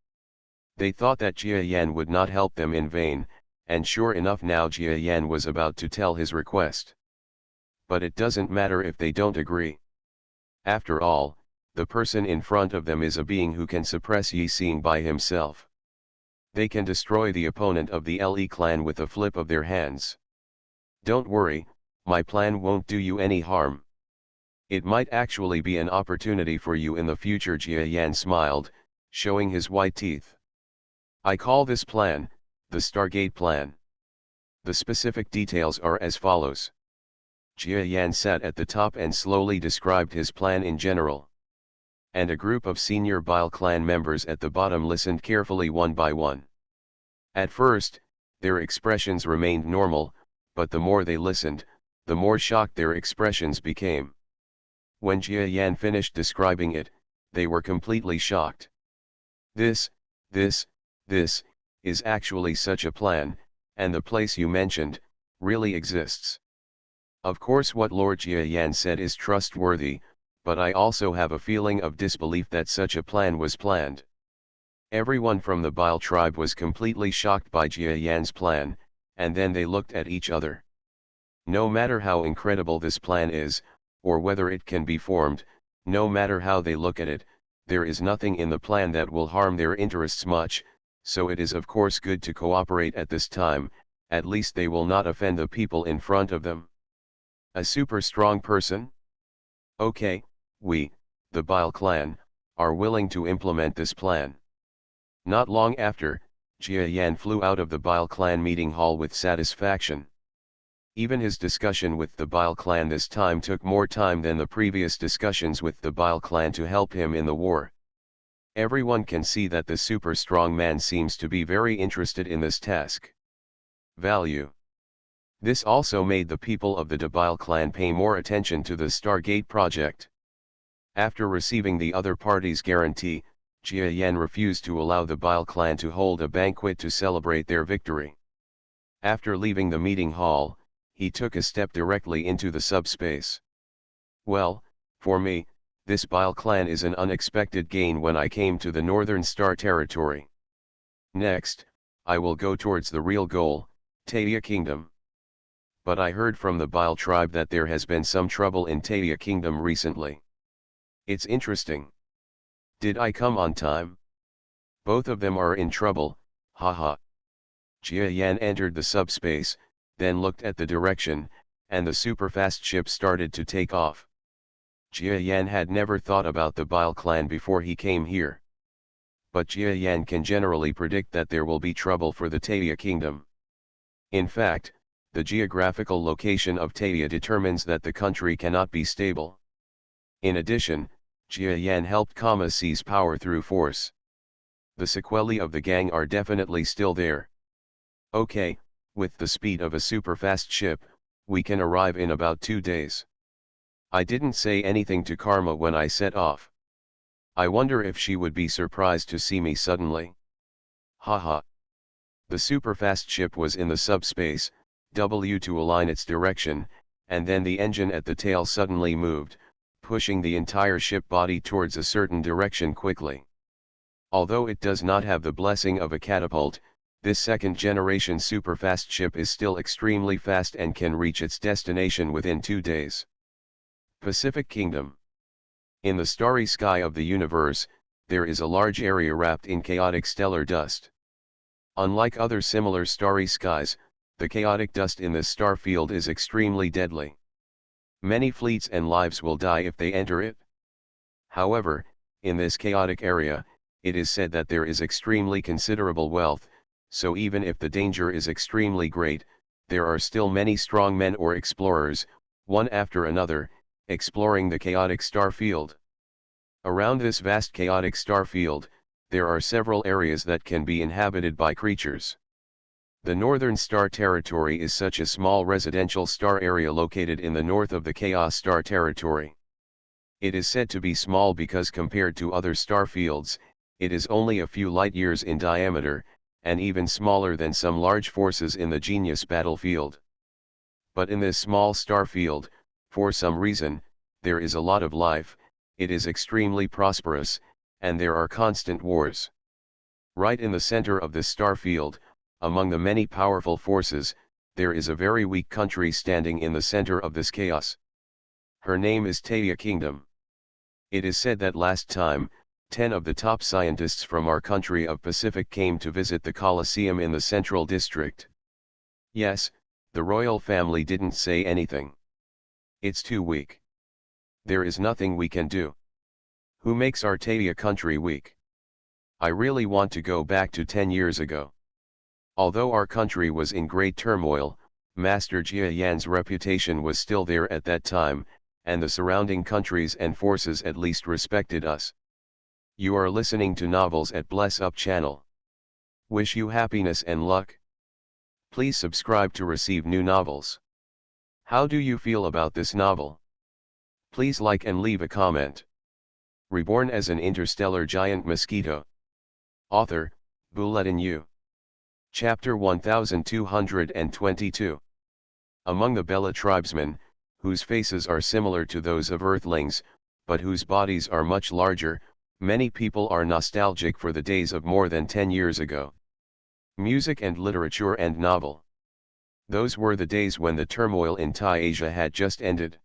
They thought that Jia Yan would not help them in vain, and sure enough now Jia Yan was about to tell his request. but it doesn't matter if they don't agree. After all, the person in front of them is a being who can suppress Yi seeing by himself. They can destroy the opponent of the Le clan with a flip of their hands. Don't worry, my plan won't do you any harm. It might actually be an opportunity for you in the future. Jia Yan smiled, showing his white teeth. I call this plan, the Stargate Plan. The specific details are as follows. Jia Yan sat at the top and slowly described his plan in general. And a group of senior Bile clan members at the bottom listened carefully one by one. At first, their expressions remained normal, but the more they listened, the more shocked their expressions became. When Jia Yan finished describing it, they were completely shocked. This is actually such a plan, and the place you mentioned, really exists. Of course what Lord Jia Yan said is trustworthy, but I also have a feeling of disbelief that such a plan was planned. Everyone from the Bile tribe was completely shocked by Jia Yan's plan, and then they looked at each other. No matter how incredible this plan is, or whether it can be formed, no matter how they look at it, there is nothing in the plan that will harm their interests much, so it is of course good to cooperate at this time, at least they will not offend the people in front of them. A super strong person? Okay, we, the Bile clan, are willing to implement this plan. Not long after, Jia Yan flew out of the Bile clan meeting hall with satisfaction. Even his discussion with the Bile clan this time took more time than the previous discussions with the Bile clan to help him in the war. Everyone can see that the super strong man seems to be very interested in this task. Value. This also made the people of the Bile clan pay more attention to the Stargate project. After receiving the other party's guarantee, Jia Yan refused to allow the Bile clan to hold a banquet to celebrate their victory. After leaving the meeting hall, he took a step directly into the subspace. Well, for me, this Bile clan is an unexpected gain when I came to the Northern Star territory. Next, I will go towards the real goal, Tadia Kingdom. But I heard from the Bile tribe that there has been some trouble in Tadia Kingdom recently. It's interesting. Did I come on time? Both of them are in trouble, haha. Jia Yan entered the subspace, then looked at the direction, and the super-fast ship started to take off. Jia Yan had never thought about the Bile clan before he came here. But Jia Yan can generally predict that there will be trouble for the Tadia Kingdom. In fact, the geographical location of Tadia determines that the country cannot be stable. In addition, Jia Yan helped Kama seize power through force. The sequelae of the gang are definitely still there. Okay, with the speed of a super-fast ship, we can arrive in about 2 days. I didn't say anything to Karma when I set off. I wonder if she would be surprised to see me suddenly. Haha. The super-fast ship was in the subspace, W to align its direction, and then the engine at the tail suddenly moved, pushing the entire ship body towards a certain direction quickly. Although it does not have the blessing of a catapult, this second-generation superfast ship is still extremely fast and can reach its destination within 2 days. Pacific Kingdom. In the starry sky of the universe, there is a large area wrapped in chaotic stellar dust. Unlike other similar starry skies, the chaotic dust in this star field is extremely deadly. Many fleets and lives will die if they enter it. However, in this chaotic area, it is said that there is extremely considerable wealth, so even if the danger is extremely great, there are still many strong men or explorers, one after another, exploring the chaotic star field. Around this vast chaotic star field, there are several areas that can be inhabited by creatures. The Northern Star Territory is such a small residential star area located in the north of the Chaos Star Territory. It is said to be small because compared to other star fields, it is only a few light years in diameter, and even smaller than some large forces in the Genius battlefield. But in this small star field, for some reason, there is a lot of life, it is extremely prosperous, and there are constant wars. Right in the center of this star field, among the many powerful forces, there is a very weak country standing in the center of this chaos. Her name is Taya Kingdom. It is said that last time, 10 of the top scientists from our country of Pacific came to visit the Colosseum in the Central District. Yes, the royal family didn't say anything. It's too weak. There is nothing we can do. Who makes our Taya country weak? I really want to go back to 10 years ago. Although our country was in great turmoil, Master Jia Yan's reputation was still there at that time, and the surrounding countries and forces at least respected us. You are listening to Novels at Bless Up channel. Wish you happiness and luck. Please subscribe to receive new novels. How do you feel about this novel? Please like and leave a comment. Reborn as an interstellar giant mosquito. Author, Bulletin U. Chapter 1222. Among the Bella tribesmen, whose faces are similar to those of Earthlings, but whose bodies are much larger, many people are nostalgic for the days of more than 10 years ago. Music and literature and novel. Those were the days when the turmoil in Thai Asia had just ended.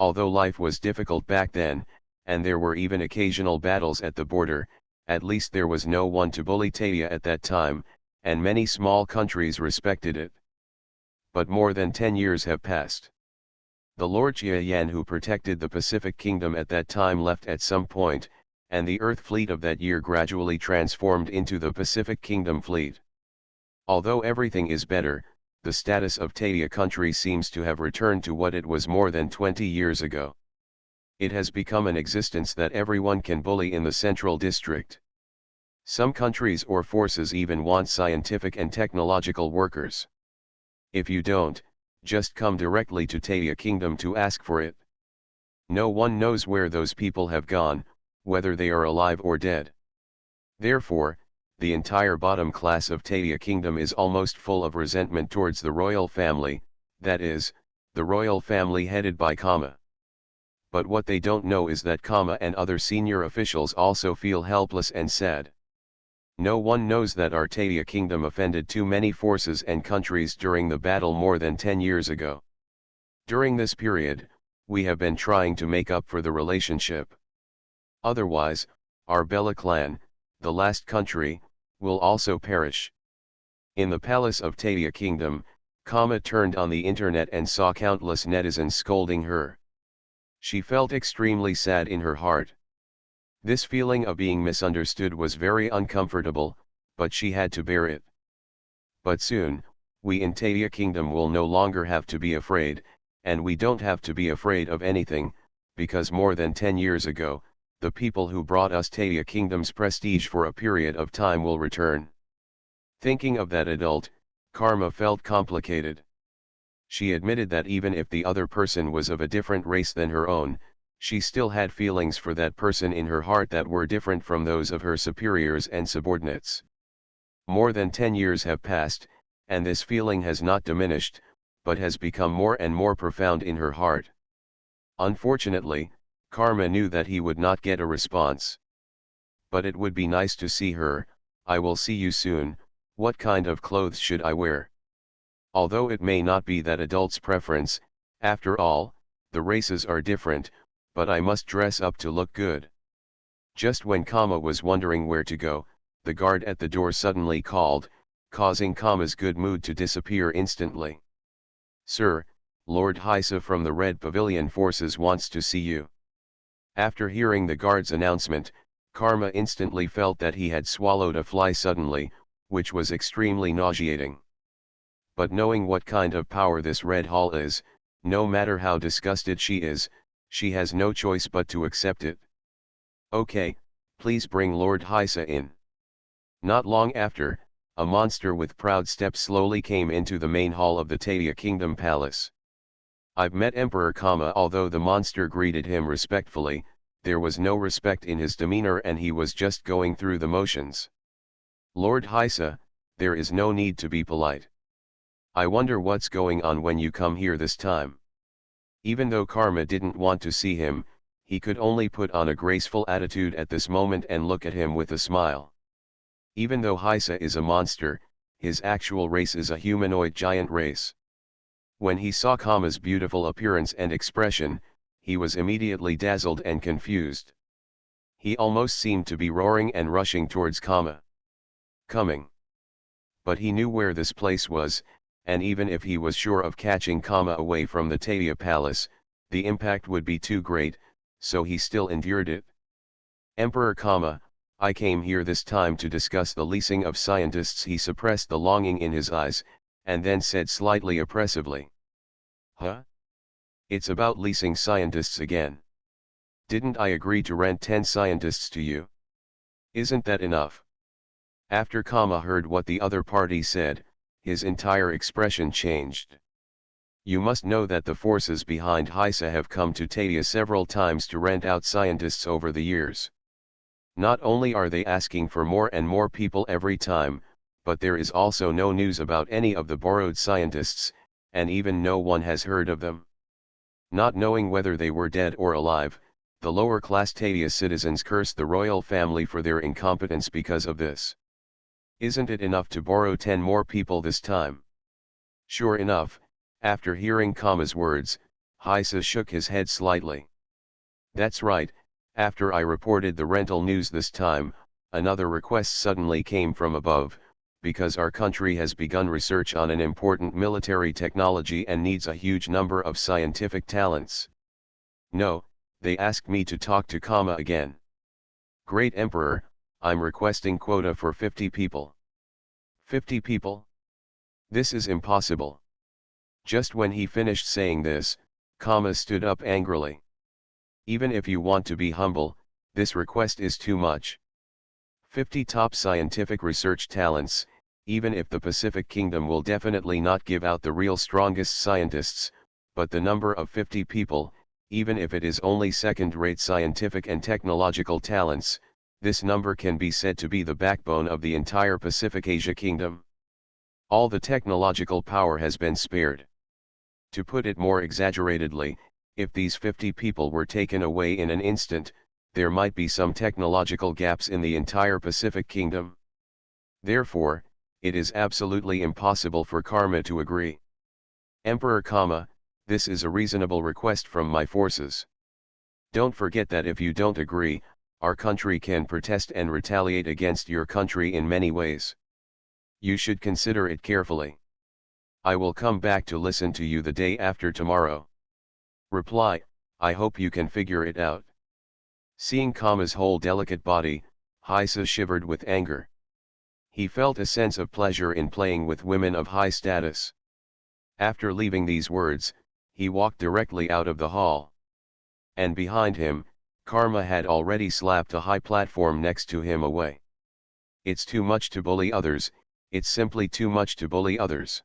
Although life was difficult back then, and there were even occasional battles at the border, at least there was no one to bully Thaya at that time, and many small countries respected it. But more than 10 years have passed. The Lord Jia Yan who protected the Pacific Kingdom at that time left at some point, and the Earth fleet of that year gradually transformed into the Pacific Kingdom fleet. Although everything is better, the status of Thaya country seems to have returned to what it was more than 20 years ago. It has become an existence that everyone can bully in the Central District. Some countries or forces even want scientific and technological workers. If you don't, just come directly to Thaya Kingdom to ask for it. No one knows where those people have gone, whether they are alive or dead. Therefore, the entire bottom class of Thaya Kingdom is almost full of resentment towards the royal family, that is, the royal family headed by Kama. But what they don't know is that Kama and other senior officials also feel helpless and sad. No one knows that our Thaya Kingdom offended too many forces and countries during the battle more than 10 years ago. During this period, we have been trying to make up for the relationship. Otherwise, our Bella clan, the last country, will also perish. In the palace of Thaya Kingdom, Kama turned on the internet and saw countless netizens scolding her. She felt extremely sad in her heart. This feeling of being misunderstood was very uncomfortable, but she had to bear it. But soon, we in Thaya Kingdom will no longer have to be afraid, and we don't have to be afraid of anything, because more than 10 years ago, the people who brought us Thaya Kingdom's prestige for a period of time will return. Thinking of that adult, Karma felt complicated. She admitted that even if the other person was of a different race than her own, she still had feelings for that person in her heart that were different from those of her superiors and subordinates. More than 10 years have passed, and this feeling has not diminished, but has become more and more profound in her heart. Unfortunately, Karma knew that he would not get a response. But it would be nice to see her. I will see you soon. What kind of clothes should I wear? Although it may not be that adult's preference, after all, the races are different, but I must dress up to look good. Just when Kama was wondering where to go, the guard at the door suddenly called, causing Kama's good mood to disappear instantly. Sir, Lord Hysa from the Red Pavilion Forces wants to see you. After hearing the guard's announcement, Karma instantly felt that he had swallowed a fly suddenly, which was extremely nauseating. But knowing what kind of power this Red Hall is, no matter how disgusted she is, she has no choice but to accept it. Okay, please bring Lord Hysa in. Not long after, a monster with proud steps slowly came into the main hall of the Thaya Kingdom Palace. I've met Emperor Kama. Although the monster greeted him respectfully, there was no respect in his demeanor and he was just going through the motions. Lord Hysa, there is no need to be polite. I wonder what's going on when you come here this time. Even though Karma didn't want to see him, he could only put on a graceful attitude at this moment and look at him with a smile. Even though Hysa is a monster, his actual race is a humanoid giant race. When he saw Kama's beautiful appearance and expression, he was immediately dazzled and confused. He almost seemed to be roaring and rushing towards Kama. Coming. But he knew where this place was, and even if he was sure of catching Kama away from the Taia Palace, the impact would be too great, so he still endured it. Emperor Kama, I came here this time to discuss the leasing of scientists. He suppressed the longing in his eyes, and then said slightly oppressively. Huh? It's about leasing scientists again. Didn't I agree to rent 10 scientists to you? Isn't that enough? After Kama heard what the other party said, his entire expression changed. You must know that the forces behind Hysa have come to Taia several times to rent out scientists over the years. Not only are they asking for more and more people every time, but there is also no news about any of the borrowed scientists, and even no one has heard of them. Not knowing whether they were dead or alive, the lower-class Taia citizens cursed the royal family for their incompetence because of this. Isn't it enough to borrow 10 more people this time? Sure enough, after hearing Kama's words, Hysa shook his head slightly. That's right. After I reported the rental news this time, another request suddenly came from above, because our country has begun research on an important military technology and needs a huge number of scientific talents. No, they asked me to talk to Kama again. Great Emperor, I'm requesting quota for 50 people. 50 people? This is impossible. Just when he finished saying this, Kama stood up angrily. Even if you want to be humble, this request is too much. 50 top scientific research talents, even if the Pacific Kingdom will definitely not give out the real strongest scientists, but the number of 50 people, even if it is only second-rate scientific and technological talents, this number can be said to be the backbone of the entire Pacific Asia Kingdom. All the technological power has been spared. To put it more exaggeratedly, if these 50 people were taken away in an instant, there might be some technological gaps in the entire Pacific Kingdom. Therefore, it is absolutely impossible for Karma to agree. Emperor Kama, this is a reasonable request from my forces. Don't forget that if you don't agree, our country can protest and retaliate against your country in many ways. You should consider it carefully. I will come back to listen to you the day after tomorrow. Reply, I hope you can figure it out. Seeing Kama's whole delicate body, Hysa shivered with anger. He felt a sense of pleasure in playing with women of high status. After leaving these words, he walked directly out of the hall. And behind him, Karma had already slapped a high platform next to him away. It's too much to bully others, it's simply too much to bully others.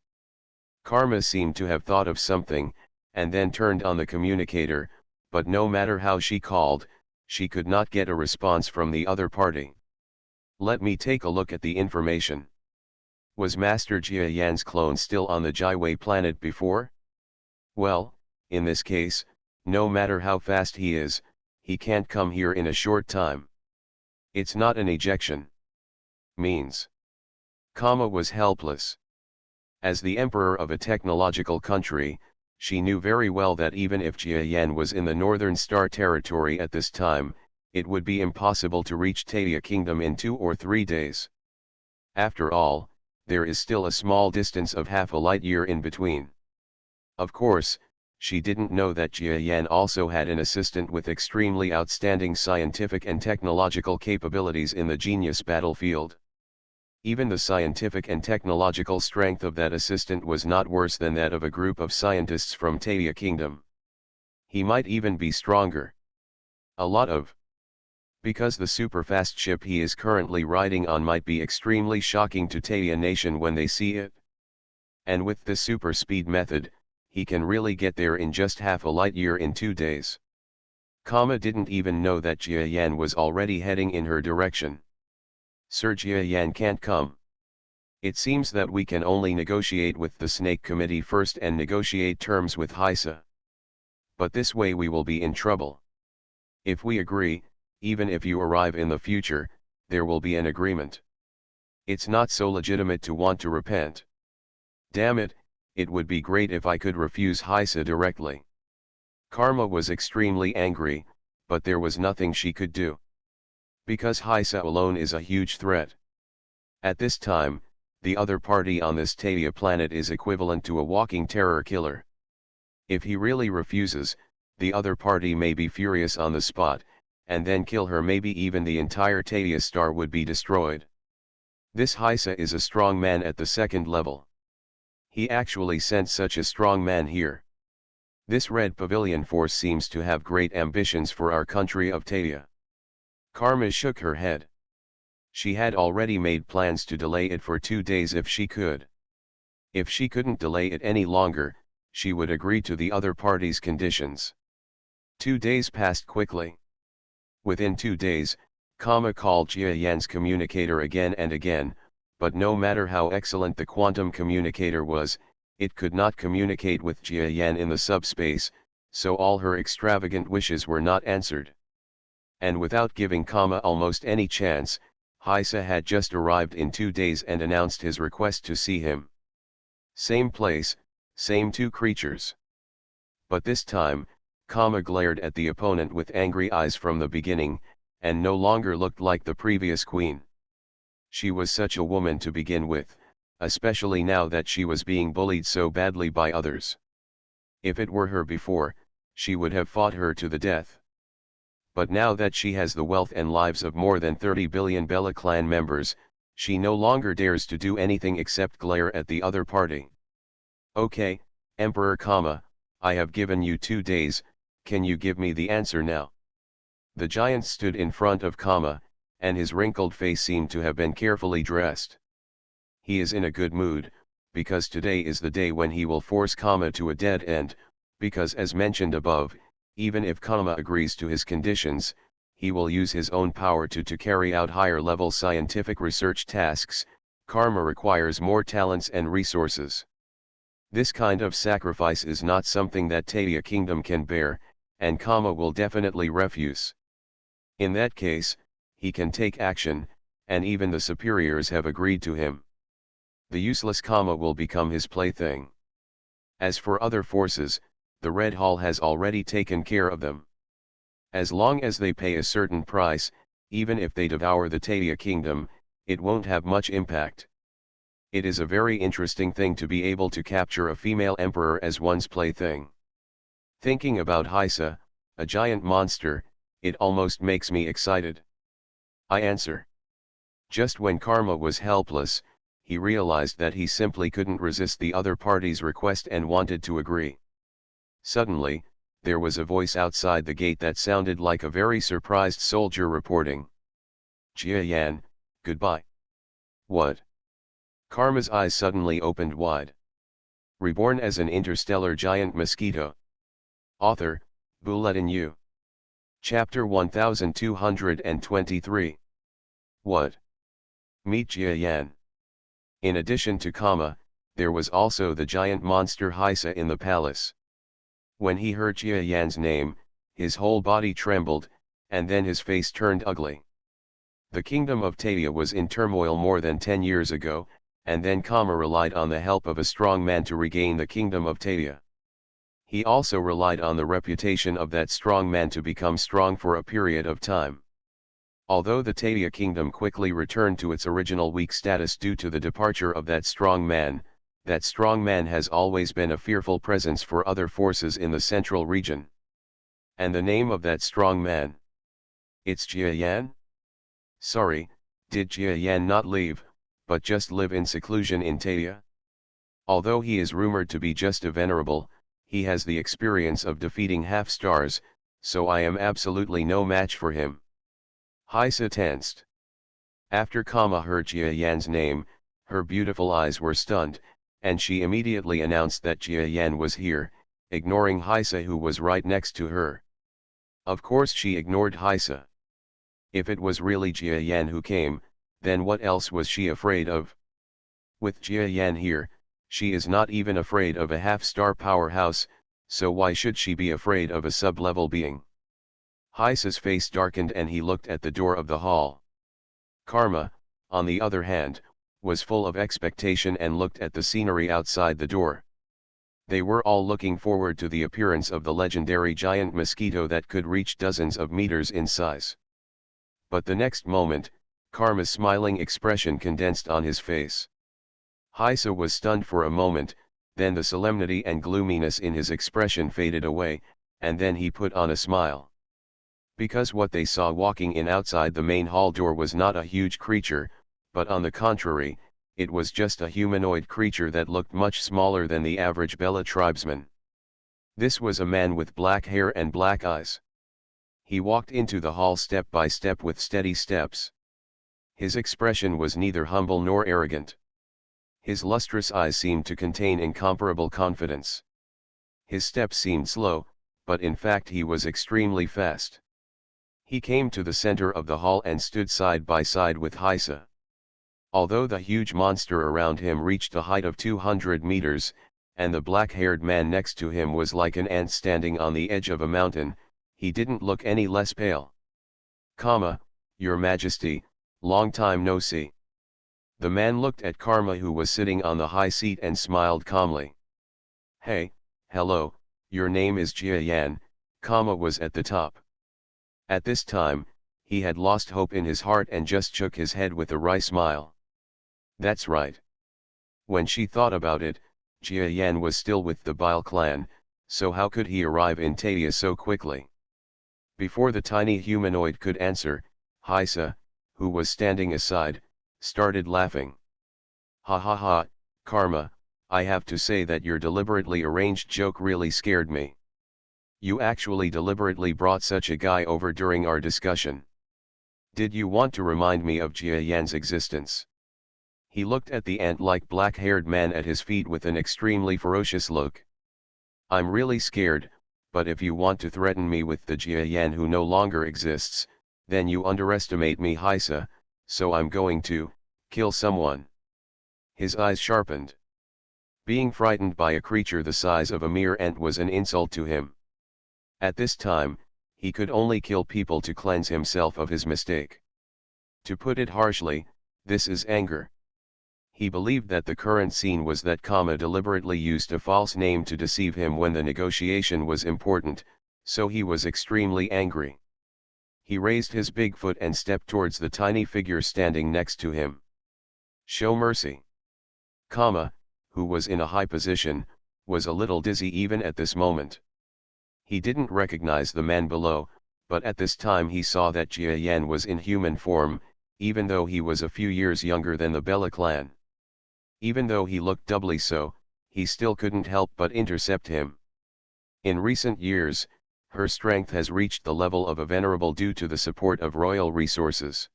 Karma seemed to have thought of something, and then turned on the communicator, but no matter how she called, she could not get a response from the other party. Let me take a look at the information. Was Master Jia Yan's clone still on the Jiwei planet before? Well, in this case, no matter how fast he is, he can't come here in a short time. It's not an ejection. Means. Kama was helpless. As the emperor of a technological country, she knew very well that even if Jia Yan was in the Northern Star territory at this time, it would be impossible to reach Taia Kingdom in 2 or 3 days. After all, there is still a small distance of half a light year in between. Of course, she didn't know that Jia Yan also had an assistant with extremely outstanding scientific and technological capabilities in the genius battlefield. Even the scientific and technological strength of that assistant was not worse than that of a group of scientists from Taia Kingdom. He might even be stronger. A lot of. Because the super-fast ship he is currently riding on might be extremely shocking to Taia Nation when they see it. And with this super speed method, he can really get there in just half a light year in 2 days. Kama didn't even know that Jia Yan was already heading in her direction. Sir Jia Yan can't come. It seems that we can only negotiate with the Snake Committee first and negotiate terms with Hysa. But this way we will be in trouble. If we agree, even if you arrive in the future, there will be an agreement. It's not so legitimate to want to repent. Damn it, it would be great if I could refuse Heisa directly. Karma was extremely angry, but there was nothing she could do. Because Heisa alone is a huge threat. At this time, the other party on this Taia planet is equivalent to a walking terror killer. If he really refuses, the other party may be furious on the spot, and then kill her. Maybe even the entire Taia star would be destroyed. This Heisa is a strong man at the second level. He actually sent such a strong man here. This Red Pavilion force seems to have great ambitions for our country of Taia. Karma shook her head. She had already made plans to delay it for 2 days if she could. If she couldn't delay it any longer, she would agree to the other party's conditions. 2 days passed quickly. Within 2 days, Kama called Jia Yan's communicator again and again, but no matter how excellent the quantum communicator was, it could not communicate with Jia Yan in the subspace, so all her extravagant wishes were not answered. And without giving Kama almost any chance, Heisa had just arrived in 2 days and announced his request to see him. Same place, same 2 creatures. But this time, Kama glared at the opponent with angry eyes from the beginning, and no longer looked like the previous queen. She was such a woman to begin with, especially now that she was being bullied so badly by others. If it were her before, she would have fought her to the death. But now that she has the wealth and lives of more than 30 billion Bella clan members, she no longer dares to do anything except glare at the other party. Okay, Emperor Kama, I have given you 2 days, can you give me the answer now? The giant stood in front of Kama, and his wrinkled face seemed to have been carefully dressed. He is in a good mood, because today is the day when he will force Kama to a dead end, because as mentioned above, even if Kama agrees to his conditions, he will use his own power to carry out higher level scientific research tasks. Karma requires more talents and resources. This kind of sacrifice is not something that Taia Kingdom can bear, and Kama will definitely refuse. In that case, he can take action, and even the superiors have agreed to him. The useless Kama will become his plaything. As for other forces, the Red Hall has already taken care of them. As long as they pay a certain price, even if they devour the Taia Kingdom, it won't have much impact. It is a very interesting thing to be able to capture a female emperor as one's plaything. Thinking about Heisa, a giant monster, it almost makes me excited. I answer. Just when Karma was helpless, he realized that he simply couldn't resist the other party's request and wanted to agree. Suddenly, there was a voice outside the gate that sounded like a very surprised soldier reporting. Jia Yan, goodbye. What? Karma's eyes suddenly opened wide. Reborn as an interstellar giant mosquito. Author, Bulletin U. Chapter 1223. What? Meet Jia Yan. In addition to Kama, there was also the giant monster Heisa in the palace. When he heard Jia Yan's name, his whole body trembled, and then his face turned ugly. The kingdom of Taia was in turmoil more than 10 years ago, and then Kama relied on the help of a strong man to regain the kingdom of Taia. He also relied on the reputation of that strong man to become strong for a period of time. Although the Taia kingdom quickly returned to its original weak status due to the departure of that strong man has always been a fearful presence for other forces in the central region. And the name of that strong man? It's Jia Yan? Sorry, did Jia Yan not leave, but just live in seclusion in Taia? Although he is rumored to be just a venerable, he has the experience of defeating half-stars, so I am absolutely no match for him. Heisa tensed. After Kama heard Jia Yan's name, her beautiful eyes were stunned, and she immediately announced that Jia Yan was here, ignoring Heisa who was right next to her. Of course she ignored Heisa. If it was really Jia Yan who came, then what else was she afraid of? With Jia Yan here, she is not even afraid of a half-star powerhouse, so why should she be afraid of a sub-level being? Heisa's face darkened and he looked at the door of the hall. Karma, on the other hand, was full of expectation and looked at the scenery outside the door. They were all looking forward to the appearance of the legendary giant mosquito that could reach dozens of meters in size. But the next moment, Karma's smiling expression condensed on his face. Heisa was stunned for a moment, then the solemnity and gloominess in his expression faded away, and then he put on a smile. Because what they saw walking in outside the main hall door was not a huge creature, but on the contrary, it was just a humanoid creature that looked much smaller than the average Bella tribesman. This was a man with black hair and black eyes. He walked into the hall step by step with steady steps. His expression was neither humble nor arrogant. His lustrous eyes seemed to contain incomparable confidence. His steps seemed slow, but in fact he was extremely fast. He came to the center of the hall and stood side by side with Heisa. Although the huge monster around him reached a height of 200 meters, and the black-haired man next to him was like an ant standing on the edge of a mountain, he didn't look any less pale. "Karma, Your Majesty, long time no see." The man looked at Karma, who was sitting on the high seat, and smiled calmly. "Hey, hello, your name is Jia Yan." Karma was at the top. At this time, he had lost hope in his heart and just shook his head with a wry smile. That's right. When she thought about it, Jia Yan was still with the Bile clan, so how could he arrive in Taia so quickly? Before the tiny humanoid could answer, Heisa, who was standing aside, started laughing. "Ha ha ha, Karma, I have to say that your deliberately arranged joke really scared me. You actually deliberately brought such a guy over during our discussion. Did you want to remind me of Jia Yan's existence?" He looked at the ant-like black-haired man at his feet with an extremely ferocious look. "I'm really scared, but if you want to threaten me with the Jia Yan who no longer exists, then you underestimate me, Heisa, so I'm going to kill someone." His eyes sharpened. Being frightened by a creature the size of a mere ant was an insult to him. At this time, he could only kill people to cleanse himself of his mistake. To put it harshly, this is anger. He believed that the current scene was that Karma deliberately used a false name to deceive him when the negotiation was important, so he was extremely angry. He raised his big foot and stepped towards the tiny figure standing next to him. "Show mercy." Karma, who was in a high position, was a little dizzy even at this moment. He didn't recognize the man below, but at this time he saw that Jia Yan was in human form, even though he was a few years younger than the Bella clan. Even though he looked doubly so, he still couldn't help but intercept him. In recent years, her strength has reached the level of a venerable due to the support of royal resources.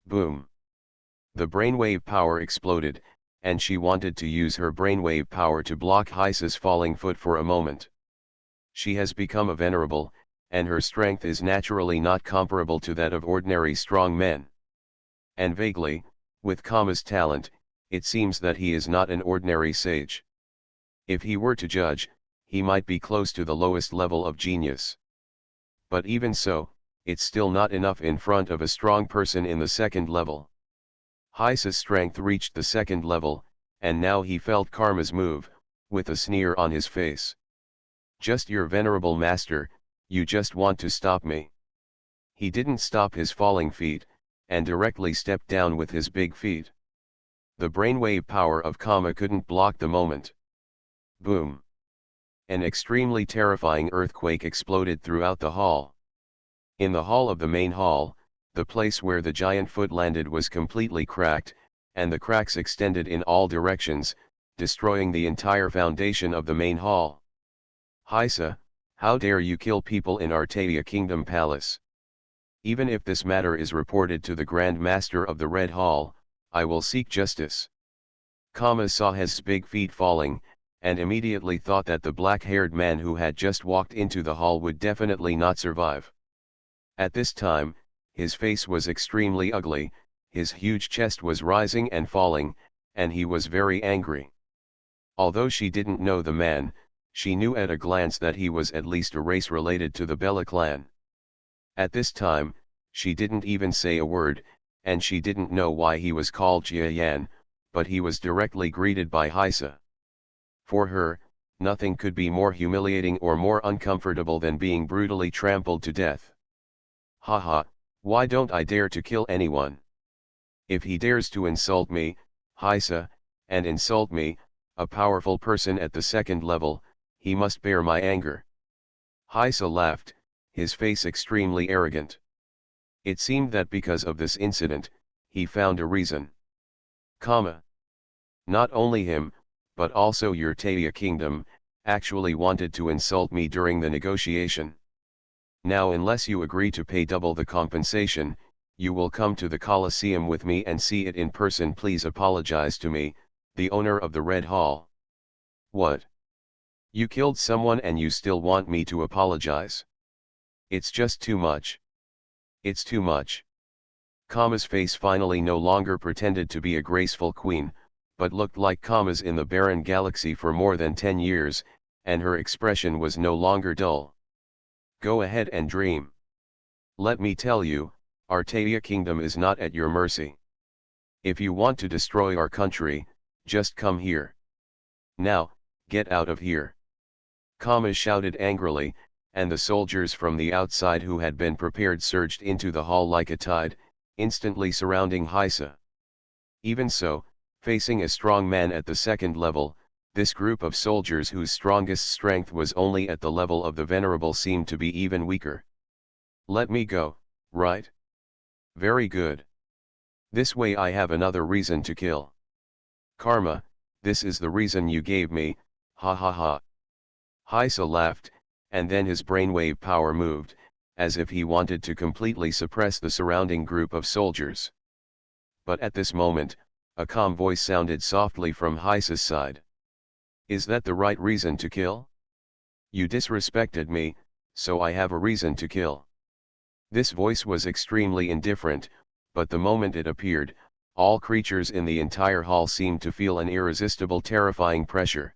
Boom! The brainwave power exploded, and she wanted to use her brainwave power to block Heisa's falling foot for a moment. She has become a venerable, and her strength is naturally not comparable to that of ordinary strong men. And vaguely, with Karma's talent, it seems that he is not an ordinary sage. If he were to judge, he might be close to the lowest level of genius. But even so, it's still not enough in front of a strong person in the second level. Heisa's strength reached the second level, and now he felt Karma's move, with a sneer on his face. "Just your venerable master, you just want to stop me." He didn't stop his falling feet, and directly stepped down with his big feet. The brainwave power of Karma couldn't block the moment. Boom! An extremely terrifying earthquake exploded throughout the hall. In the hall of the main hall, the place where the giant foot landed was completely cracked, and the cracks extended in all directions, destroying the entire foundation of the main hall. "Heisa, how dare you kill people in Artaia Kingdom Palace? Even if this matter is reported to the Grand Master of the Red Hall, I will seek justice." Karma saw his big feet falling, and immediately thought that the black-haired man who had just walked into the hall would definitely not survive. At this time, his face was extremely ugly, his huge chest was rising and falling, and he was very angry. Although she didn't know the man, she knew at a glance that he was at least a race related to the Bella clan. At this time, she didn't even say a word, and she didn't know why he was called Jia Yan, but he was directly greeted by Haisa. For her, nothing could be more humiliating or more uncomfortable than being brutally trampled to death. Haha, why don't I dare to kill anyone? If he dares to insult me, Haisa, and insult me, a powerful person at the second level, he must bear my anger. Haisa laughed, his face extremely arrogant. It seemed that because of this incident, he found a reason. Not only him, but also your Taia kingdom, actually wanted to insult me during the negotiation. Now unless you agree to pay double the compensation, you will come to the Colosseum with me and see it in person. Please apologize to me, the owner of the Red Hall. What? You killed someone and you still want me to apologize? It's just too much. It's too much. Kama's face finally no longer pretended to be a graceful queen, but looked like Kama's in the barren galaxy for more than 10 years, and her expression was no longer dull. Go ahead and dream. Let me tell you, our Taia kingdom is not at your mercy. If you want to destroy our country, just come here. Now, get out of here. Kama shouted angrily, and the soldiers from the outside who had been prepared surged into the hall like a tide, instantly surrounding Haisa. Even so, facing a strong man at the second level, this group of soldiers whose strongest strength was only at the level of the venerable seemed to be even weaker. Let me go, right? Very good. This way I have another reason to kill. Karma, this is the reason you gave me, ha ha ha. Haisa laughed, and then his brainwave power moved, as if he wanted to completely suppress the surrounding group of soldiers. But at this moment, a calm voice sounded softly from Haisa's side. Is that the right reason to kill? You disrespected me, so I have a reason to kill. This voice was extremely indifferent, but the moment it appeared, all creatures in the entire hall seemed to feel an irresistible terrifying pressure.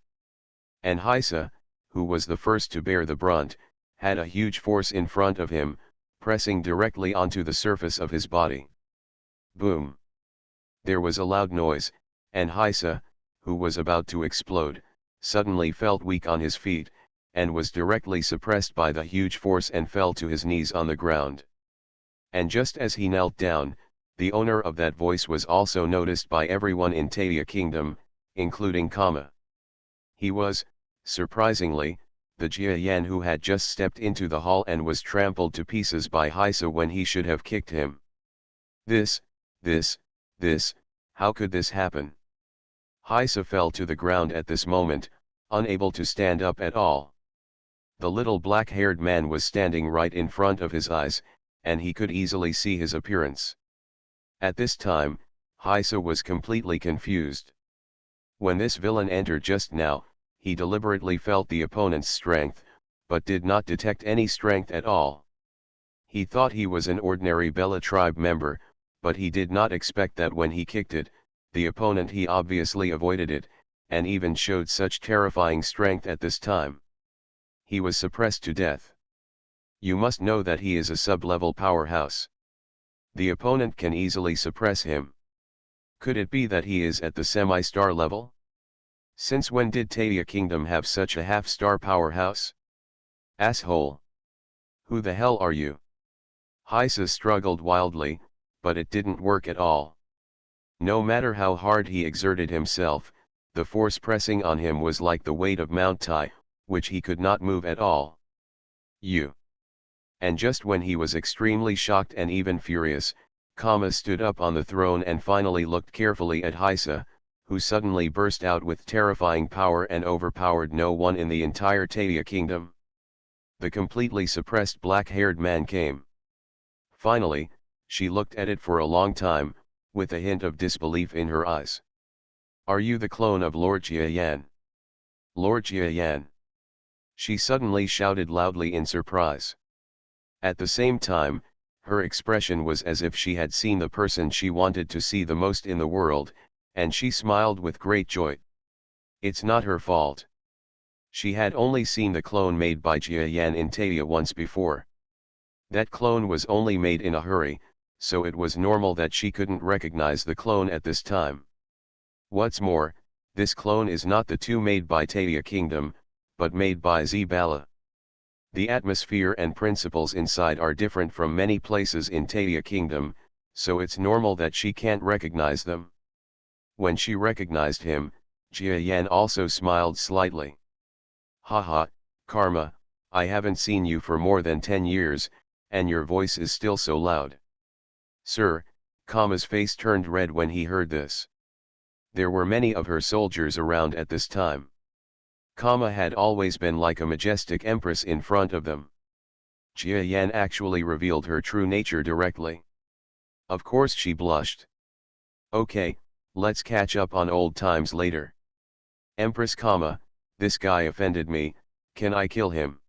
And Haisa, who was the first to bear the brunt, had a huge force in front of him, pressing directly onto the surface of his body. Boom! There was a loud noise, and Haisa, who was about to explode, suddenly felt weak on his feet, and was directly suppressed by the huge force and fell to his knees on the ground. And just as he knelt down, the owner of that voice was also noticed by everyone in Taia Kingdom, including Kama. He was, surprisingly, the Jiayan who had just stepped into the hall and was trampled to pieces by Haisa when he should have kicked him. This, how could this happen? Haisa fell to the ground at this moment, unable to stand up at all. The little black-haired man was standing right in front of his eyes, and he could easily see his appearance. At this time, Haisa was completely confused. When this villain entered just now, he deliberately felt the opponent's strength, but did not detect any strength at all. He thought he was an ordinary Bella tribe member, but he did not expect that when he kicked it, the opponent he obviously avoided it, and even showed such terrifying strength at this time. He was suppressed to death. You must know that he is a sub-level powerhouse. The opponent can easily suppress him. Could it be that he is at the semi-star level? Since when did Taia Kingdom have such a half-star powerhouse? Asshole! Who the hell are you? Haisa struggled wildly, but it didn't work at all. No matter how hard he exerted himself, the force pressing on him was like the weight of Mount Tai, which he could not move at all. You! And just when he was extremely shocked and even furious, Kama stood up on the throne and finally looked carefully at Haisa, who suddenly burst out with terrifying power and overpowered no one in the entire Taia Kingdom. The completely suppressed black-haired man came. Finally, she looked at it for a long time, with a hint of disbelief in her eyes. Are you the clone of Lord Jiayan? Lord Jiayan! She suddenly shouted loudly in surprise. At the same time, her expression was as if she had seen the person she wanted to see the most in the world, and she smiled with great joy. It's not her fault. She had only seen the clone made by Jiayan in Taia once before. That clone was only made in a hurry, so it was normal that she couldn't recognize the clone at this time. What's more, this clone is not the two made by Taia Kingdom, but made by Zebala. The atmosphere and principles inside are different from many places in Taia Kingdom, so it's normal that she can't recognize them. When she recognized him, Jia Yan also smiled slightly. Haha, Karma, I haven't seen you for more than 10 years, and your voice is still so loud. Sir, Karma's face turned red when he heard this. There were many of her soldiers around at this time. Kama had always been like a majestic empress in front of them. Jia Yan actually revealed her true nature directly. Of course she blushed. Okay, let's catch up on old times later. Empress Kama, this guy offended me, can I kill him?